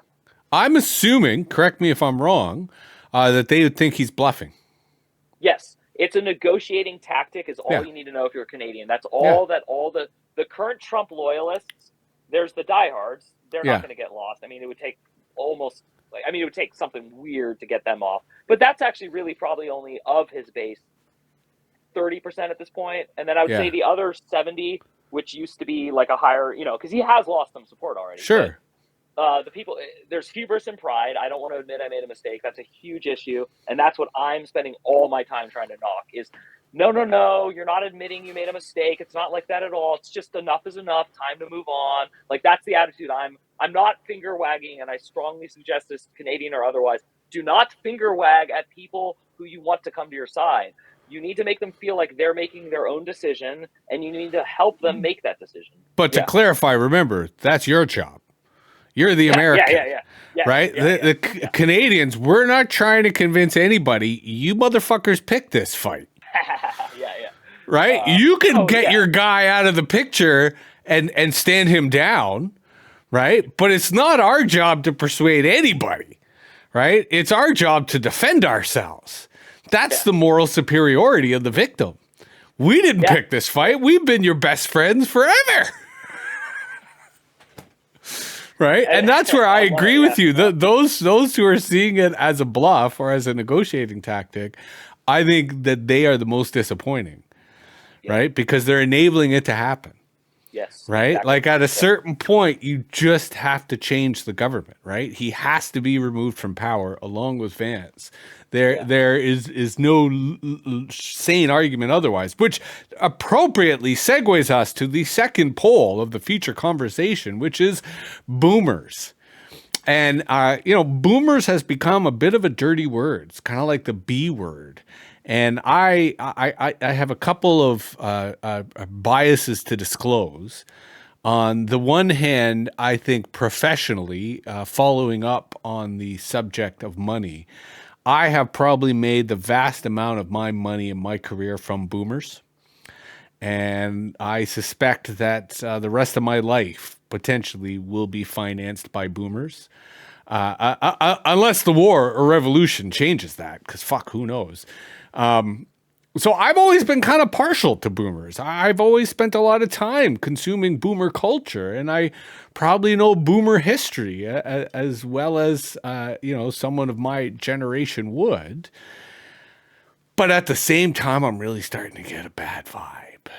I'm assuming, correct me if I'm wrong, that they would think he's bluffing. yes, it's a negotiating tactic. Is all Yeah, you need to know if you're Canadian. That's yeah, all that all the current Trump loyalists. There's the diehards. They're not yeah. going to get lost. I mean, it would take almost like it would take something weird to get them off. But that's actually really probably only of his base 30% at this point. And then I would say Yeah. the other 70, which used to be like a higher, because he has lost some support already. Sure. But the people, there's hubris and pride. I don't want to admit I made a mistake. That's a huge issue. And that's what I'm spending all my time trying to knock is no, you're not admitting you made a mistake. It's not like that at all. It's just enough is enough. Time to move on. Like that's the attitude. I'm not finger wagging, and I strongly suggest this, Canadian or otherwise, do not finger wag at people who you want to come to your side. You need to make them feel like they're making their own decision, and you need to help them make that decision. But to clarify, remember, that's your job. You're the American. Yeah, right? The Canadians, we're not trying to convince anybody. You motherfuckers picked this fight. Right? You can get your guy out of the picture and stand him down, right? But it's not our job to persuade anybody, right? It's our job to defend ourselves. That's the moral superiority of the victim. We didn't pick this fight. We've been your best friends forever. Right? And that's where I agree with you. Those who are seeing it as a bluff or as a negotiating tactic, I think that they are the most disappointing. Right? Because they're enabling it to happen. Yes. Right? Exactly. Like at a certain point, you just have to change the government, right? He has to be removed from power along with Vance. There is no sane argument otherwise, which appropriately segues us to the second pole of the future conversation, which is boomers. And, boomers has become a bit of a dirty word. It's kind of like the B word. And I have a couple of biases to disclose. On the one hand, I think professionally, following up on the subject of money, I have probably made the vast amount of my money in my career from boomers. And I suspect that the rest of my life potentially will be financed by boomers. Unless the war or revolution changes that, because fuck, who knows? So I've always been kind of partial to boomers. I've always spent a lot of time consuming boomer culture, and I probably know boomer history as well as, someone of my generation would. But at the same time, I'm really starting to get a bad vibe,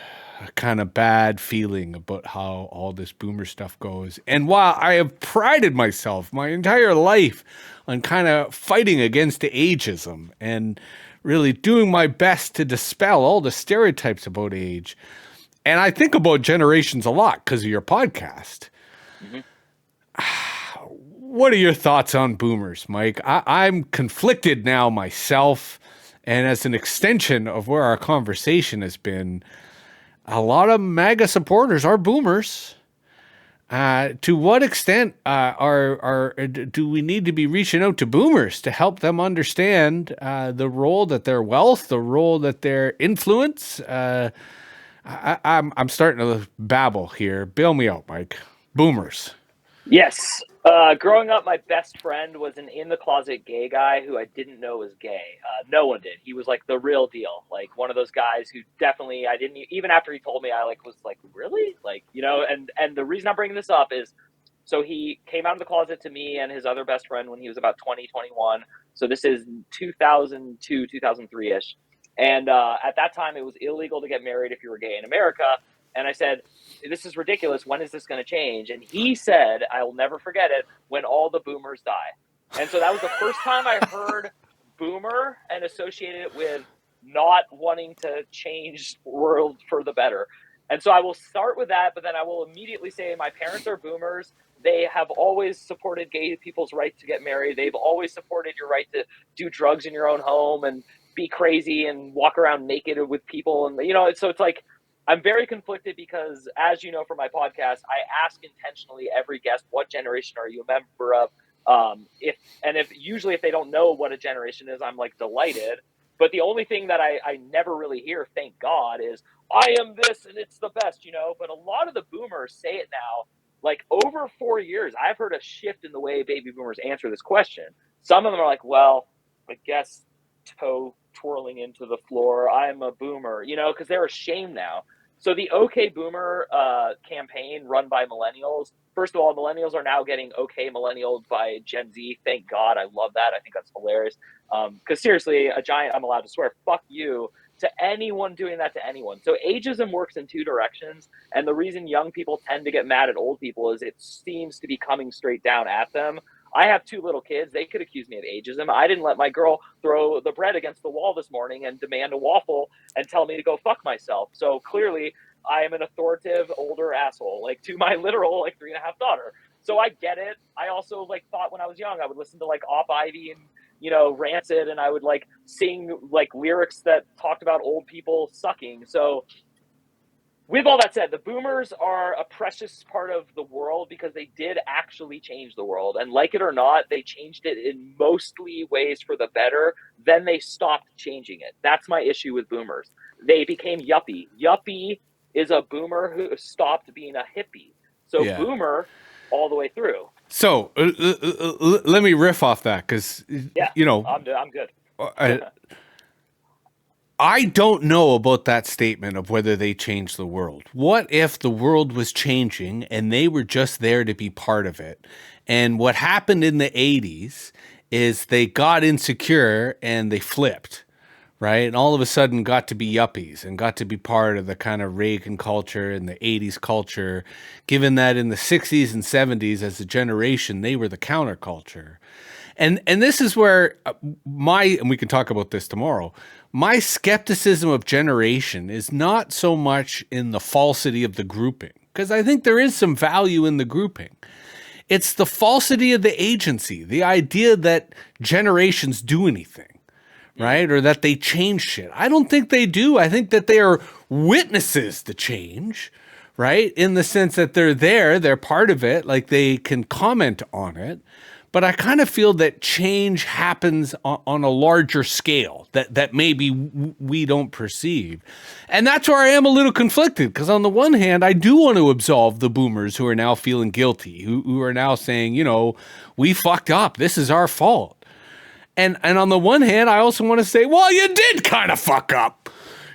a kind of bad feeling about how all this boomer stuff goes. And while I have prided myself my entire life on kind of fighting against ageism and really doing my best to dispel all the stereotypes about age, and I think about generations a lot because of your podcast. Mm-hmm. What are your thoughts on boomers, Mike? I'm conflicted now myself, and as an extension of where our conversation has been, a lot of MAGA supporters are boomers. To what extent do we need to be reaching out to boomers to help them understand the role that their wealth, the role that their influence? I'm starting to babble here. Bail me out, Mike. Boomers. Yes. Growing up, my best friend was an in-the-closet gay guy who I didn't know was gay. No one did. He was like the real deal, like one of those guys who definitely I didn't even after he told me, I was like, really, and the reason I'm bringing this up is so he came out of the closet to me and his other best friend when he was about 20, 21. So this is 2002, 2003 ish, and at that time it was illegal to get married if you were gay in America. And I said, this is ridiculous. When is this going to change? And he said, I'll never forget it, when all the boomers die. And so that was the first time I heard boomer and associated it with not wanting to change the world for the better. And so I will start with that, but then I will immediately say my parents are boomers. They have always supported gay people's right to get married. They've always supported your right to do drugs in your own home and be crazy and walk around naked with people. And, so it's like, I'm very conflicted because, as you know from my podcast, I ask intentionally every guest, what generation are you a member of? If they don't know what a generation is, I'm like delighted. But the only thing that I never really hear, thank God, is I am this and it's the best, But a lot of the boomers say it now. Like over 4 years, I've heard a shift in the way baby boomers answer this question. Some of them are like, well, I guess toe twirling into the floor, I'm a boomer, because they're ashamed now. So the OK Boomer campaign run by millennials, first of all, millennials are now getting OK Millennials by Gen Z. Thank God. I love that. I think that's hilarious. Because seriously, a giant, I'm allowed to swear, fuck you to anyone doing that to anyone. So ageism works in two directions. And the reason young people tend to get mad at old people is it seems to be coming straight down at them. I have two little kids. They could accuse me of ageism. I didn't let my girl throw the bread against the wall this morning and demand a waffle and tell me to go fuck myself. So clearly I am an authoritative older asshole, like to my literal like 3.5 daughter. So I get it. I also like thought when I was young, I would listen to like Op Ivy and, you know, Rancid, and I would like sing like lyrics that talked about old people sucking. So with all that said, the boomers are a precious part of the world because they did actually change the world. And like it or not, they changed it in mostly ways for the better. Then they stopped changing it. That's my issue with boomers. They became yuppie. Yuppie is a boomer who stopped being a hippie. So boomer all the way through. So let me riff off that because, you know, I'm good. I don't know about that statement of whether they changed the world. What if the world was changing and they were just there to be part of it? And what happened in the 80s is they got insecure and they flipped, right? And all of a sudden got to be yuppies and got to be part of the kind of Reagan culture and the 80s culture, given that in the 60s and 70s as a generation, they were the counterculture. And this is where and we can talk about this tomorrow, my skepticism of generation is not so much in the falsity of the grouping, because I think there is some value in the grouping. It's the falsity of the agency, the idea that generations do anything, right? Or that they change shit. I don't think they do. I think that they are witnesses to change, right? In the sense that they're there, they're part of it, like they can comment on it. But I kind of feel that change happens on a larger scale that maybe we don't perceive. And that's where I am a little conflicted, because on the one hand, I do want to absolve the boomers who are now feeling guilty, who are now saying, you know, we fucked up. This is our fault. And on the one hand, I also want to say, well, you did kind of fuck up,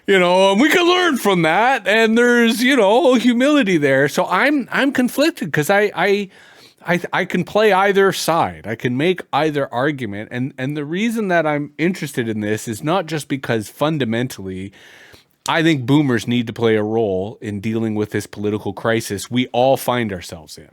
you know, and we can learn from that. And there's, you know, humility there. So I'm conflicted because I can play either side. I can make either argument. And the reason that I'm interested in this is not just because fundamentally I think boomers need to play a role in dealing with this political crisis we all find ourselves in,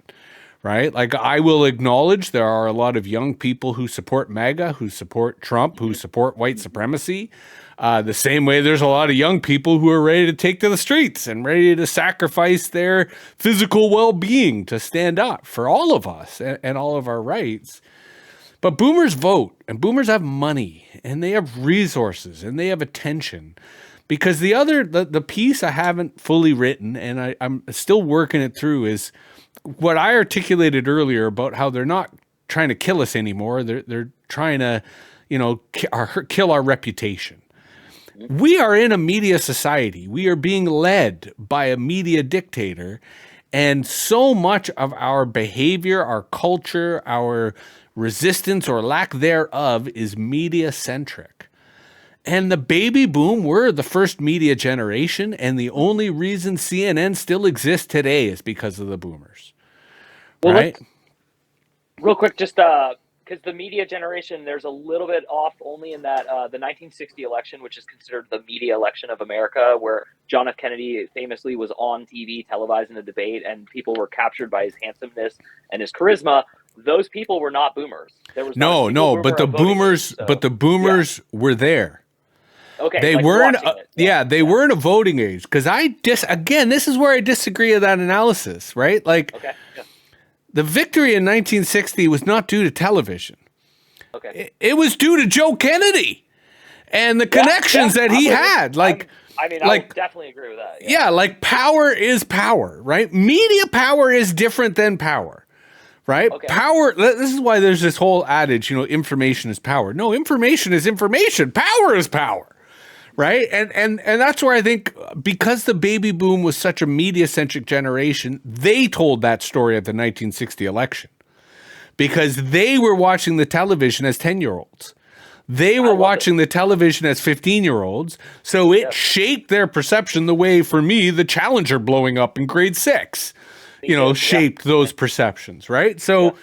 right? Like, I will acknowledge there are a lot of young people who support MAGA, who support Trump, who support white supremacy. The same way there's a lot of young people who are ready to take to the streets and ready to sacrifice their physical well-being to stand up for all of us and all of our rights. But boomers vote, and boomers have money, and they have resources, and they have attention. Because the piece I haven't fully written, and I'm still working it through, is what I articulated earlier about how they're not trying to kill us anymore. They're trying to, you know, kill our reputation. We are in a media society. We are being led by a media dictator. And so much of our behavior, our culture, our resistance or lack thereof is media-centric. And the baby boom, we're the first media generation. And the only reason CNN still exists today is because of the boomers. Well, right? Real quick, just because the media generation, there's a little bit off only in that the 1960 election, which is considered the media election of America, where John F. Kennedy famously was on TV televising the debate, and people were captured by his handsomeness and his charisma. Those people were not boomers. There was but the boomers were there. Okay, they like weren't. They yeah. weren't a voting age, because again, this is where I disagree with that analysis, right? Like, okay. Yeah. The victory in 1960 was not due to television. Okay. It was due to Joe Kennedy and the connections that he had. I would definitely agree with that. Yeah, like, power is power, right? Media power is different than power, right? Okay. Power, this is why there's this whole adage, you know, information is power. No, information is information. Power is power. Right. And that's where I think, because the baby boom was such a media-centric generation, they told that story at the 1960 election, because they were watching the television as 10-year-olds. They were watching the television as 15-year-olds. So it shaped their perception the way, for me, the Challenger blowing up in grade 6, shaped those perceptions. Right. So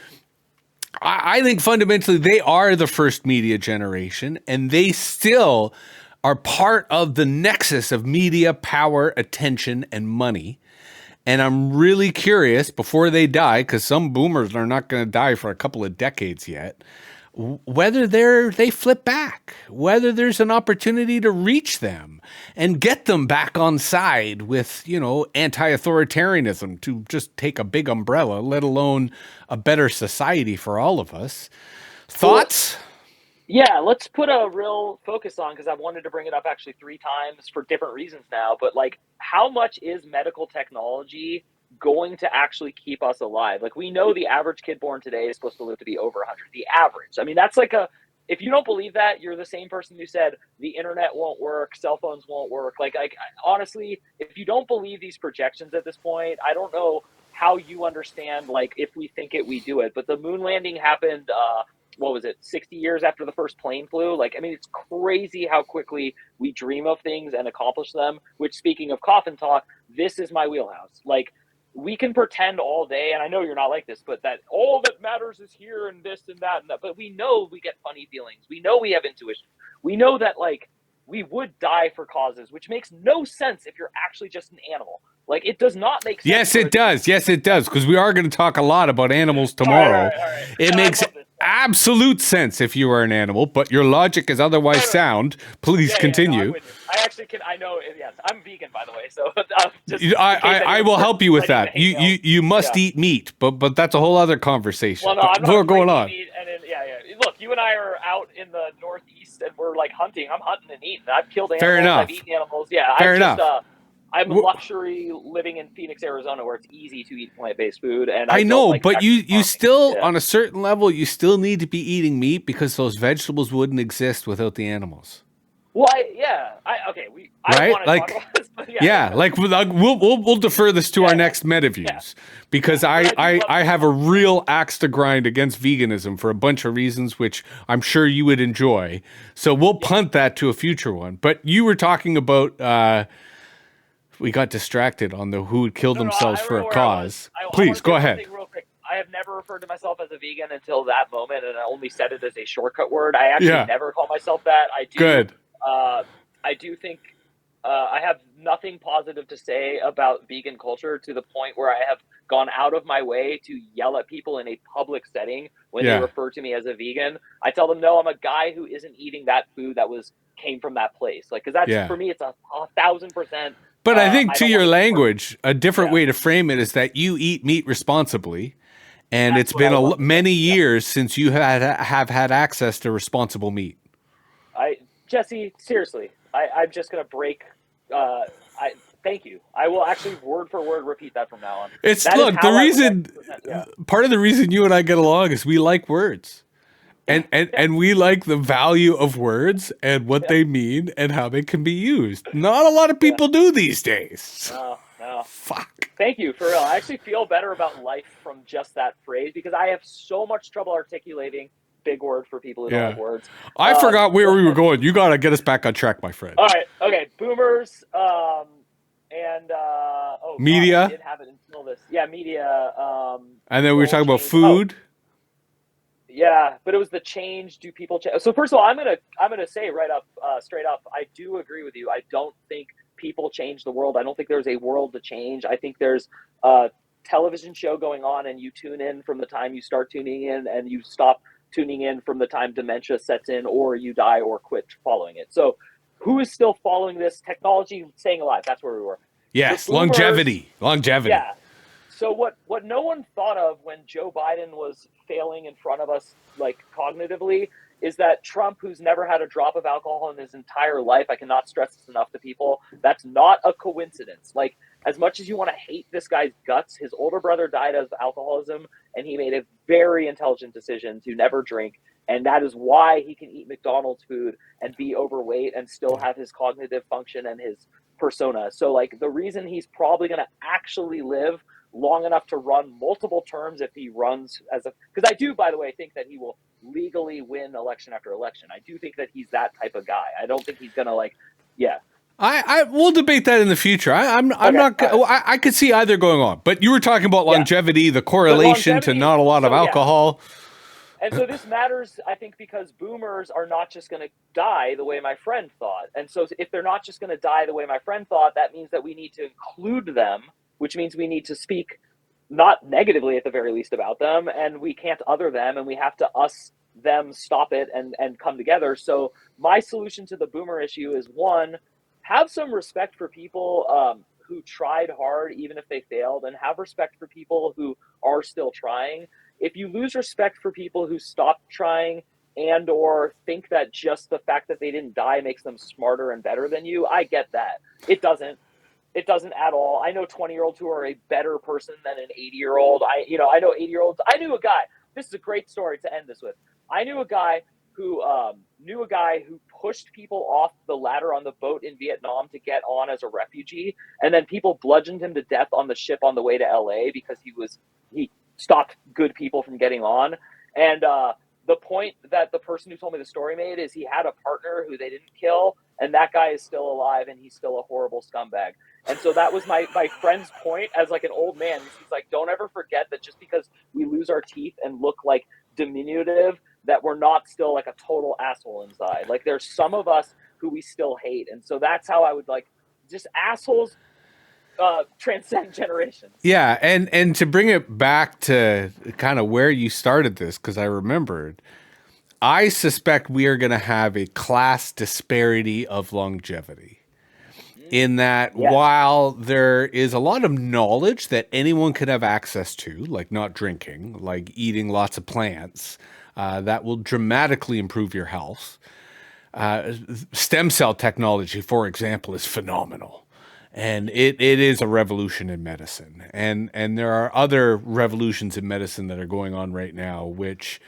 I think fundamentally they are the first media generation, and they still are part of the nexus of media, power, attention, and money. And I'm really curious before they die, because some boomers are not going to die for a couple of decades yet, whether they flip back, whether there's an opportunity to reach them and get them back on side with, anti-authoritarianism, to just take a big umbrella, let alone a better society for all of us. Thoughts? Yeah, let's put a real focus on, because I've wanted to bring it up actually 3 times for different reasons now, but like, how much is medical technology going to actually keep us alive? Like, we know the average kid born today is supposed to live to be over 100. The average. I mean, that's like if you don't believe that, you're the same person who said the internet won't work, cell phones won't work. Like honestly, if you don't believe these projections at this point, I don't know how you understand, like, if we think it, we do it. But the moon landing happened, what was it, 60 years after the first plane flew? Like, I mean, it's crazy how quickly we dream of things and accomplish them, which, speaking of coffin talk, this is my wheelhouse. Like, we can pretend all day, and I know you're not like this, but that all that matters is here and this and that, but we know we get funny feelings. We know we have intuition. We know that, like, we would die for causes, which makes no sense if you're actually just an animal. Like, it does not make sense. Yes, it does. Yes, it does. Because we are going to talk a lot about animals tomorrow. All right. It makes absolute sense if you are an animal, but your logic is otherwise sound. Please continue. I actually can. I know. Yes, I'm vegan, by the way. So I will help you with that. You must eat meat, but that's a whole other conversation. Well, no, I'm not going on. Meat and then, Look, you and I are out in the Northeast, and we're like hunting. I'm hunting and eating. I've killed animals. Fair enough. I've eaten animals. Yeah. Fair enough. I'm a luxury living in Phoenix, Arizona, where it's easy to eat plant-based food. And I know, but you still, on a certain level, you still need to be eating meat, because those vegetables wouldn't exist without the animals. Well, I want to talk about this, but we'll defer this to our next MetaViews, because I have a real axe to grind against veganism for a bunch of reasons, which I'm sure you would enjoy. So we'll punt that to a future one. But you were talking about. We got distracted on who had killed themselves for a cause. Please, go ahead. Real quick. I have never referred to myself as a vegan until that moment, and I only said it as a shortcut word. I actually never call myself that. I do. Good. I do think I have nothing positive to say about vegan culture, to the point where I have gone out of my way to yell at people in a public setting when they refer to me as a vegan. I tell them, no, I'm a guy who isn't eating that food that came from that place. Like, because that's for me, it's 1,000%. But I think to your language, a different way to frame it is that you eat meat responsibly, and it's been many years since you have had access to responsible meat. Jesse, seriously, I'm just going to break. Thank you. I will actually word for word repeat that from now on. Part of the reason you and I get along is we like words. And we like the value of words and what they mean and how they can be used. Not a lot of people do these days. No. Fuck. Thank you, for real. I actually feel better about life from just that phrase, because I have so much trouble articulating big words for people who don't like words. I forgot where we were going. You got to get us back on track, my friend. All right. Okay. Boomers media. God, I did have it until this. Yeah, media. And then we were talking about food. Yeah, but it was the change. Do people change? So first of all, I'm gonna say straight up, I do agree with you. I don't think people change the world. I don't think there's a world to change. I think there's a television show going on, and you tune in from the time you start tuning in, and you stop tuning in from the time dementia sets in, or you die or quit following it. So who is still following this technology, staying alive? That's where we were. Yes, longevity. Yeah. So what no one thought of when Joe Biden was failing in front of us, like, cognitively, is that Trump, who's never had a drop of alcohol in his entire life, I cannot stress this enough to people, that's not a coincidence. Like, as much as you want to hate this guy's guts, his older brother died of alcoholism, and he made a very intelligent decision to never drink. And that is why he can eat McDonald's food and be overweight and still have his cognitive function and his persona. So, like, the reason he's probably going to actually live long enough to run multiple terms, if he runs because I do, by the way, think that he will legally win election after election. I do think that he's that type of guy. I don't think he's going to, I will debate that in the future. I could see either going on, but you were talking about longevity, the correlation to not a lot of alcohol. And so this matters, I think, because boomers are not just going to die the way my friend thought. And so if they're not just going to die the way my friend thought, that means that we need to include them, which means we need to speak not negatively at the very least about them, and we can't other them, and we have to them stop it and come together. So my solution to the boomer issue is, one, have some respect for people who tried hard, even if they failed, and have respect for people who are still trying. If you lose respect for people who stopped trying and or think that just the fact that they didn't die makes them smarter and better than you, I get that. It doesn't at all. I know 20-year-olds who are a better person than an 80-year-old. I know 80-year-olds. I knew a guy. This is a great story to end this with. I knew a guy who pushed people off the ladder on the boat in Vietnam to get on as a refugee, and then people bludgeoned him to death on the ship on the way to LA because he stopped good people from getting on. And the point that the person who told me the story made is he had a partner who they didn't kill, and that guy is still alive, and he's still a horrible scumbag. And so that was my friend's point as like an old man. He's like, don't ever forget that just because we lose our teeth and look like diminutive, that we're not still like a total asshole inside. Like there's some of us who we still hate. And so that's how I would like, just assholes transcend generations. Yeah, and to bring it back to kind of where you started this, because I remembered, I suspect we are going to have a class disparity of longevity. In that, while there is a lot of knowledge that anyone could have access to, like not drinking, like eating lots of plants, that will dramatically improve your health. Stem cell technology, for example, is phenomenal. And it is a revolution in medicine. And there are other revolutions in medicine that are going on right now, which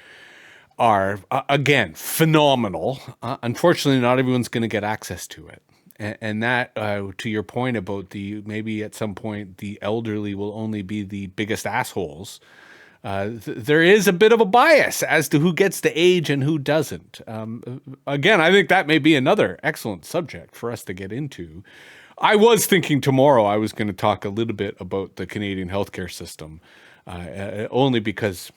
are, again, phenomenal. Unfortunately, not everyone's going to get access to it. And that, to your point about maybe at some point the elderly will only be the biggest assholes, there is a bit of a bias as to who gets to age and who doesn't. Again, I think that may be another excellent subject for us to get into. I was thinking tomorrow I was going to talk a little bit about the Canadian healthcare system, only because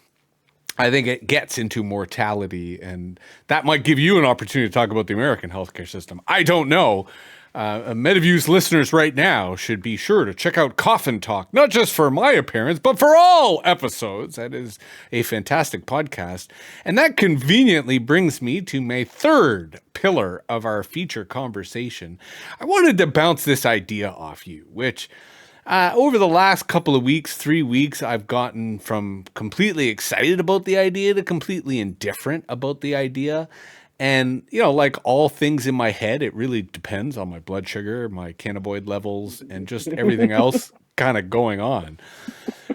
I think it gets into mortality, and that might give you an opportunity to talk about the American healthcare system. I don't know. MediView's listeners right now should be sure to check out Coffin Talk, not just for my appearance, but for all episodes. That is a fantastic podcast. And that conveniently brings me to my third pillar of our feature conversation. I wanted to bounce this idea off you, which over the last couple of weeks, 3 weeks, I've gotten from completely excited about the idea to completely indifferent about the idea. And, like all things in my head, it really depends on my blood sugar, my cannabinoid levels, and just everything else kind of going on.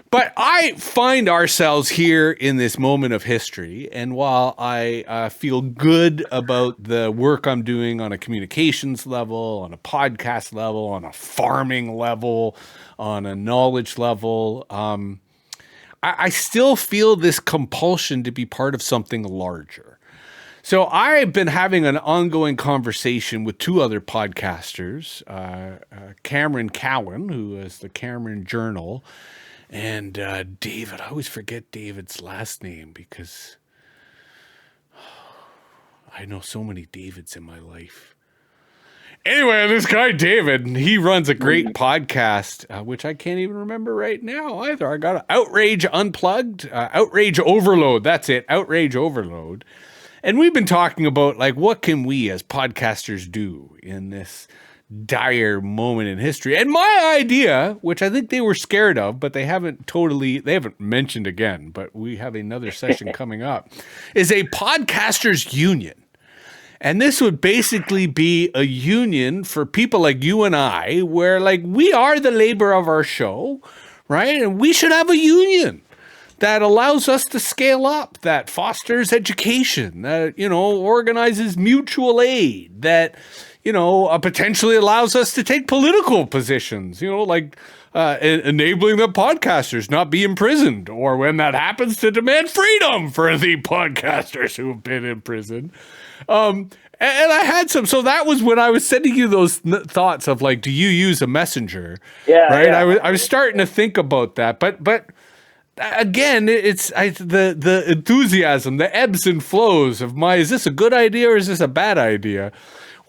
But I find ourselves here in this moment of history. And while I feel good about the work I'm doing on a communications level, on a podcast level, on a farming level, on a knowledge level, I still feel this compulsion to be part of something larger. So I've been having an ongoing conversation with two other podcasters, Cameron Cowan, who is the Cameron Journal, and David. I always forget David's last name because I know so many Davids in my life. Anyway, this guy David, he runs a great podcast, which I can't even remember right now either. I got Outrage Unplugged, Outrage Overload. That's it, Outrage Overload. And we've been talking about, like, what can we as podcasters do in this dire moment in history? And my idea, which I think they were scared of, but they haven't mentioned again, but we have another session coming up, is a podcasters union. And this would basically be a union for people like you and I, where, like, we are the labor of our show, right? And we should have a union that allows us to scale up, that fosters education, that, organizes mutual aid, that, potentially allows us to take political positions, like enabling the podcasters not be imprisoned, or when that happens, to demand freedom for the podcasters who have been in prison. And I had some, so that was when I was sending you those thoughts of, like, do you use a messenger? Yeah. Right. Yeah. I was starting to think about that, but again, the enthusiasm, the ebbs and flows of is this a good idea or is this a bad idea?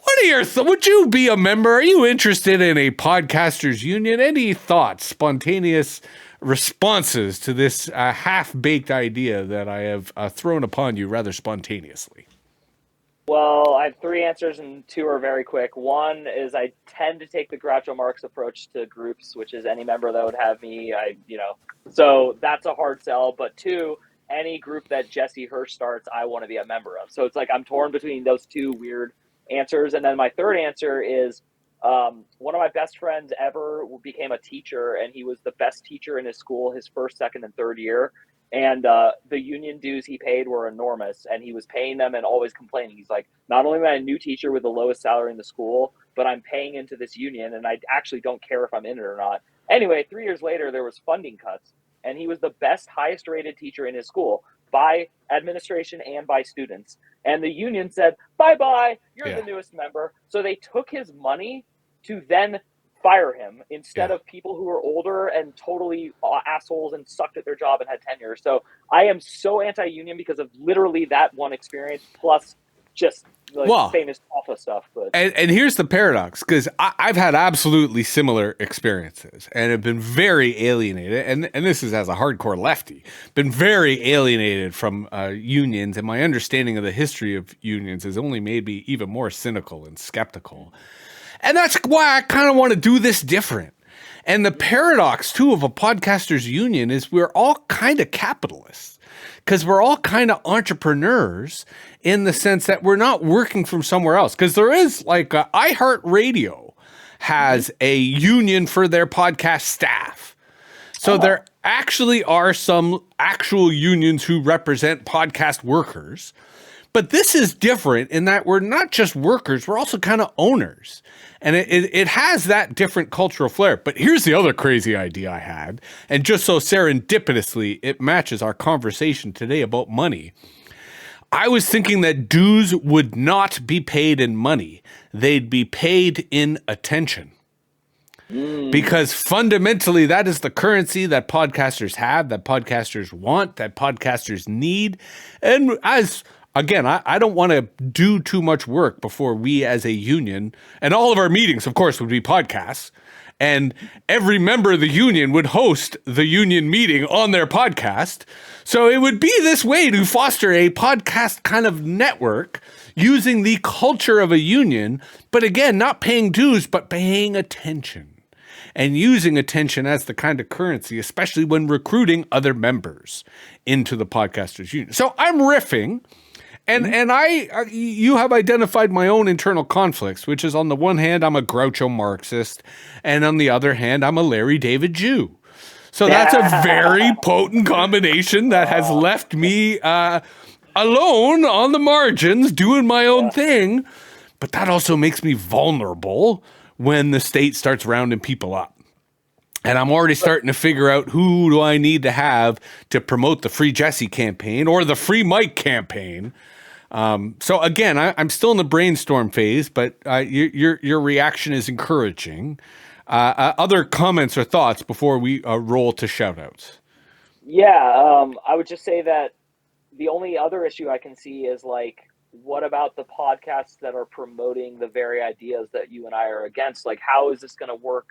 What are your would you be a member? Are you interested in a podcasters union? Any thoughts, spontaneous responses to this half-baked idea that I have thrown upon you rather spontaneously? Well, I have three answers and two are very quick. One is I tend to take the Groucho Marx approach to groups, which is any member that would have me, so that's a hard sell. But two, any group that Jesse Hirsh starts, I want to be a member of. So it's like I'm torn between those two weird answers. And then my third answer is one of my best friends ever became a teacher, and he was the best teacher in his school his first, second, and third year. And the union dues he paid were enormous, and he was paying them and always complaining. He's like, not only am I a new teacher with the lowest salary in the school, but I'm paying into this union, and I actually don't care if I'm in it or not. Anyway, 3 years later, there was funding cuts, and he was the best, highest rated teacher in his school by administration and by students. And the union said, bye-bye, you're the newest member. So they took his money to then fire him instead of people who were older and totally assholes and sucked at their job and had tenure. So I am so anti-union because of literally that one experience, plus just famous awful stuff. But and here's the paradox, because I've had absolutely similar experiences and have been very alienated, and this is as a hardcore lefty, been very alienated from unions, and my understanding of the history of unions has only made me even more cynical and skeptical. And that's why I kind of want to do this different. And the paradox, too, of a podcasters union is we're all kind of capitalists, because we're all kind of entrepreneurs in the sense that we're not working from somewhere else. Because there is iHeartRadio has a union for their podcast staff. So there actually are some actual unions who represent podcast workers. But this is different in that we're not just workers, we're also kind of owners. And it has that different cultural flair. But here's the other crazy idea I had. And just so serendipitously, it matches our conversation today about money. I was thinking that dues would not be paid in money. They'd be paid in attention. Because fundamentally, that is the currency that podcasters have, that podcasters want, that podcasters need. And again, I don't want to do too much work before we as a union, and all of our meetings, of course, would be podcasts, and every member of the union would host the union meeting on their podcast. So it would be this way to foster a podcast kind of network using the culture of a union, but again, not paying dues, but paying attention. And using attention as the kind of currency, especially when recruiting other members into the podcasters union. So I'm riffing. And you have identified my own internal conflicts, which is on the one hand, I'm a Groucho Marxist, and on the other hand, I'm a Larry David Jew. So that's a very potent combination that has left me alone on the margins doing my own thing. But that also makes me vulnerable when the state starts rounding people up. And I'm already starting to figure out who do I need to have to promote the Free Jesse campaign or the Free Mike campaign. So again, I'm still in the brainstorm phase, but your reaction is encouraging. Other comments or thoughts before we roll to shout-outs? Yeah, I would just say that the only other issue I can see is what about the podcasts that are promoting the very ideas that you and I are against? How is this going to work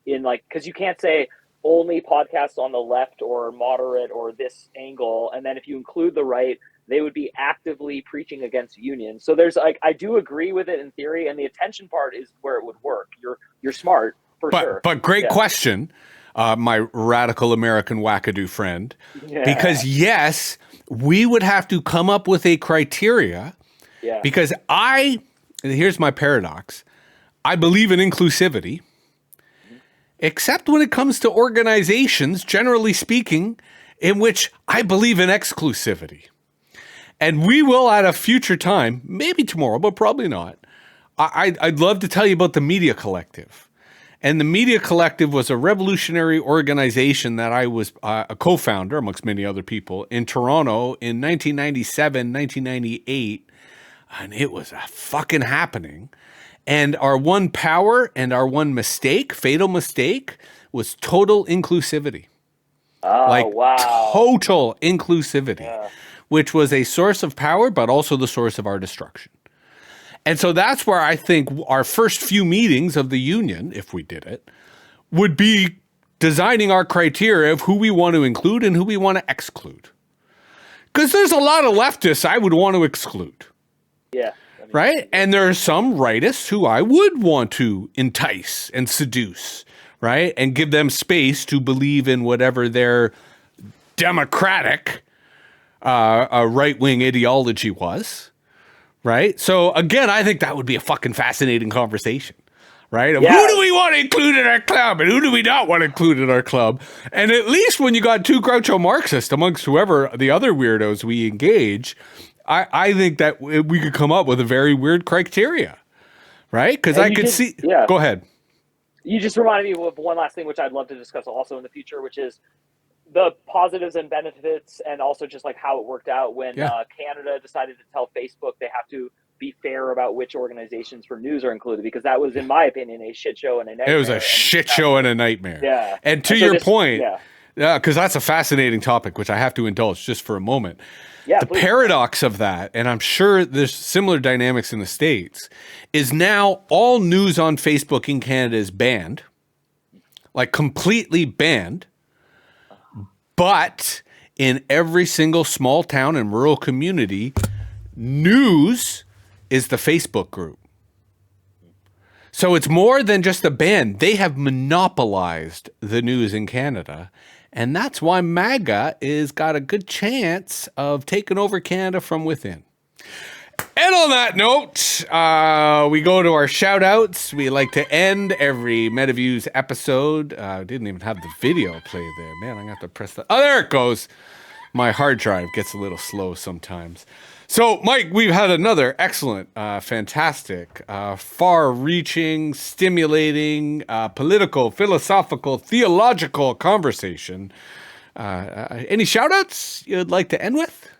because you can't say only podcasts on the left or moderate or this angle. And then if you include the right, they would be actively preaching against unions. So there's I do agree with it in theory. And the attention part is where it would work. You're smart for sure. But great question, my radical American wackadoo friend, because yes, we would have to come up with a criteria because here's my paradox. I believe in inclusivity. Except when it comes to organizations, generally speaking, in which I believe in exclusivity. And we will at a future time, maybe tomorrow, but probably not. I'd love to tell you about the Media Collective. And the Media Collective was a revolutionary organization that I was a co-founder, amongst many other people, in Toronto in 1997, 1998. And it was a fucking happening. And our one power and our one mistake, fatal mistake, was total inclusivity. Oh, wow. total inclusivity, which was a source of power, but also the source of our destruction. And so that's where I think our first few meetings of the union, if we did it, would be designing our criteria of who we want to include and who we want to exclude. Because there's a lot of leftists I would want to exclude. Yeah. Right? And there are some rightists who I would want to entice and seduce, right? And give them space to believe in whatever their democratic right-wing ideology was, right? So again, I think that would be a fucking fascinating conversation, right? Of who do we want to include in our club and who do we not want to include in our club? And at least when you got two Groucho Marxists amongst whoever the other weirdos we engage, I think that we could come up with a very weird criteria, right? Because I could see. Yeah. Go ahead. You just reminded me of one last thing, which I'd love to discuss also in the future, which is the positives and benefits, and also just like how it worked out when Canada decided to tell Facebook they have to be fair about which organizations for news are included, because that was, in my opinion, a shit show and a nightmare. It was a shit show and a nightmare. Yeah. And to your point, because that's a fascinating topic, which I have to indulge just for a moment. Yeah, the paradox of that, and I'm sure there's similar dynamics in the States, is now all news on Facebook in Canada is banned, like completely banned. But in every single small town and rural community, news is the Facebook group. So it's more than just a ban. They have monopolized the news in Canada. And that's why MAGA is got a good chance of taking over Canada from within. And on that note, we go to our shout outs. We like to end every MetaViews episode. Didn't even have the video play there. Man, I'm going to have to press that. Oh, there it goes. My hard drive gets a little slow sometimes. So, Mike, we've had another excellent, fantastic, far-reaching, stimulating, political, philosophical, theological conversation. Any shout-outs you'd like to end with?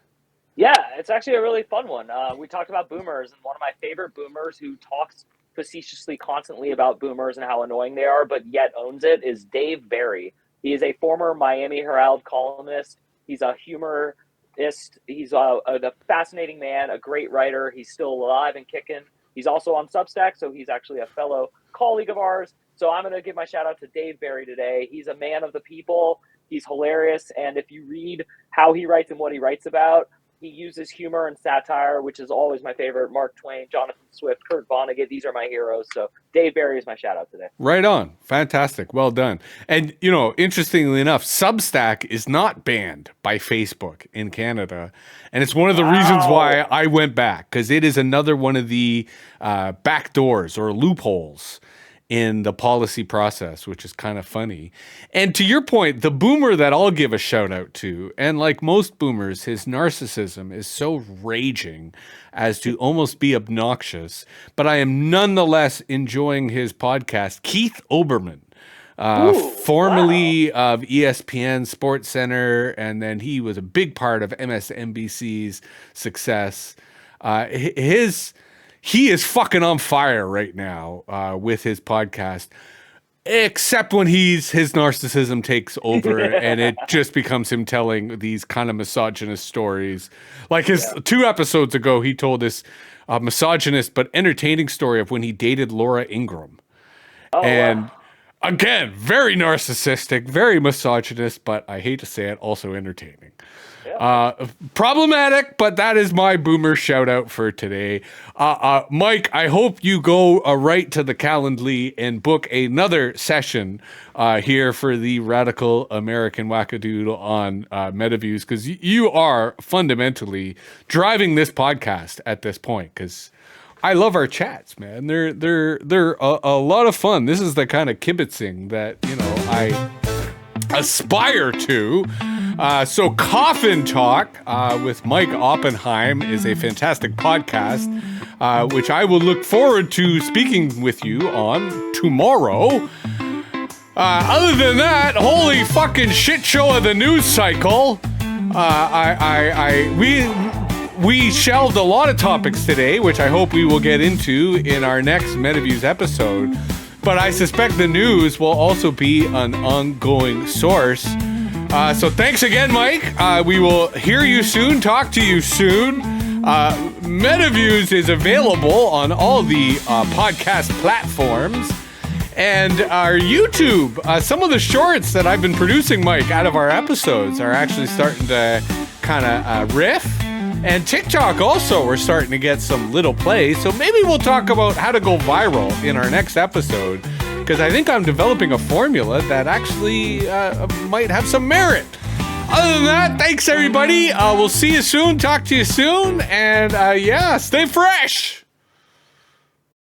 Yeah, it's actually a really fun one. We talked about boomers, and one of my favorite boomers who talks facetiously constantly about boomers and how annoying they are, but yet owns it, is Dave Barry. He is a former Miami Herald columnist. He's a humorist. He's a fascinating man, a great writer. He's still alive and kicking. He's also on Substack, so he's actually a fellow colleague of ours. So I'm going to give my shout out to Dave Barry today. He's a man of the people. He's hilarious. And if you read how he writes and what he writes about, he uses humor and satire, which is always my favorite. Mark Twain, Jonathan Swift, Kurt Vonnegut, these are my heroes. So Dave Barry is my shout out today. Right on. Fantastic. Well done. And, you know, interestingly enough, Substack is not banned by Facebook in Canada. And it's one of the reasons why I went back, because it is another one of the back doors or loopholes in the policy process, which is kind of funny. And to your point, the boomer that I'll give a shout out to, and like most boomers, his narcissism is so raging as to almost be obnoxious, but I am nonetheless enjoying his podcast, Keith Olbermann, formerly of ESPN Sports Center, and then he was a big part of MSNBC's success. He is fucking on fire right now with his podcast, except when his narcissism takes over and it just becomes him telling these kind of misogynist stories. Like his 2 episodes ago, he told this misogynist but entertaining story of when he dated Laura Ingraham. Again, very narcissistic, very misogynist, but I hate to say it, also entertaining. Problematic, but that is my boomer shout out for today. Mike, I hope you go right to the Calendly and book another session here for the Radical American Wackadoodle on MetaViews, because you are fundamentally driving this podcast at this point, because I love our chats, man. They're a lot of fun. This is the kind of kibitzing that, you know, I aspire to. So Coffin Talk with Mike Oppenheim is a fantastic podcast, which I will look forward to speaking with you on tomorrow. Other than that, holy fucking shit show of the news cycle. We shelved a lot of topics today, which I hope we will get into in our next MetaViews episode. But I suspect the news will also be an ongoing source So thanks again, Mike. We will hear you soon, talk to you soon. MetaViews is available on all the podcast platforms. And our YouTube, some of the shorts that I've been producing, Mike, out of our episodes are actually starting to kind of riff. And TikTok also, we're starting to get some little play. So maybe we'll talk about how to go viral in our next episode, because I think I'm developing a formula that actually might have some merit. Other than that, thanks everybody. We'll see you soon, talk to you soon, and stay fresh.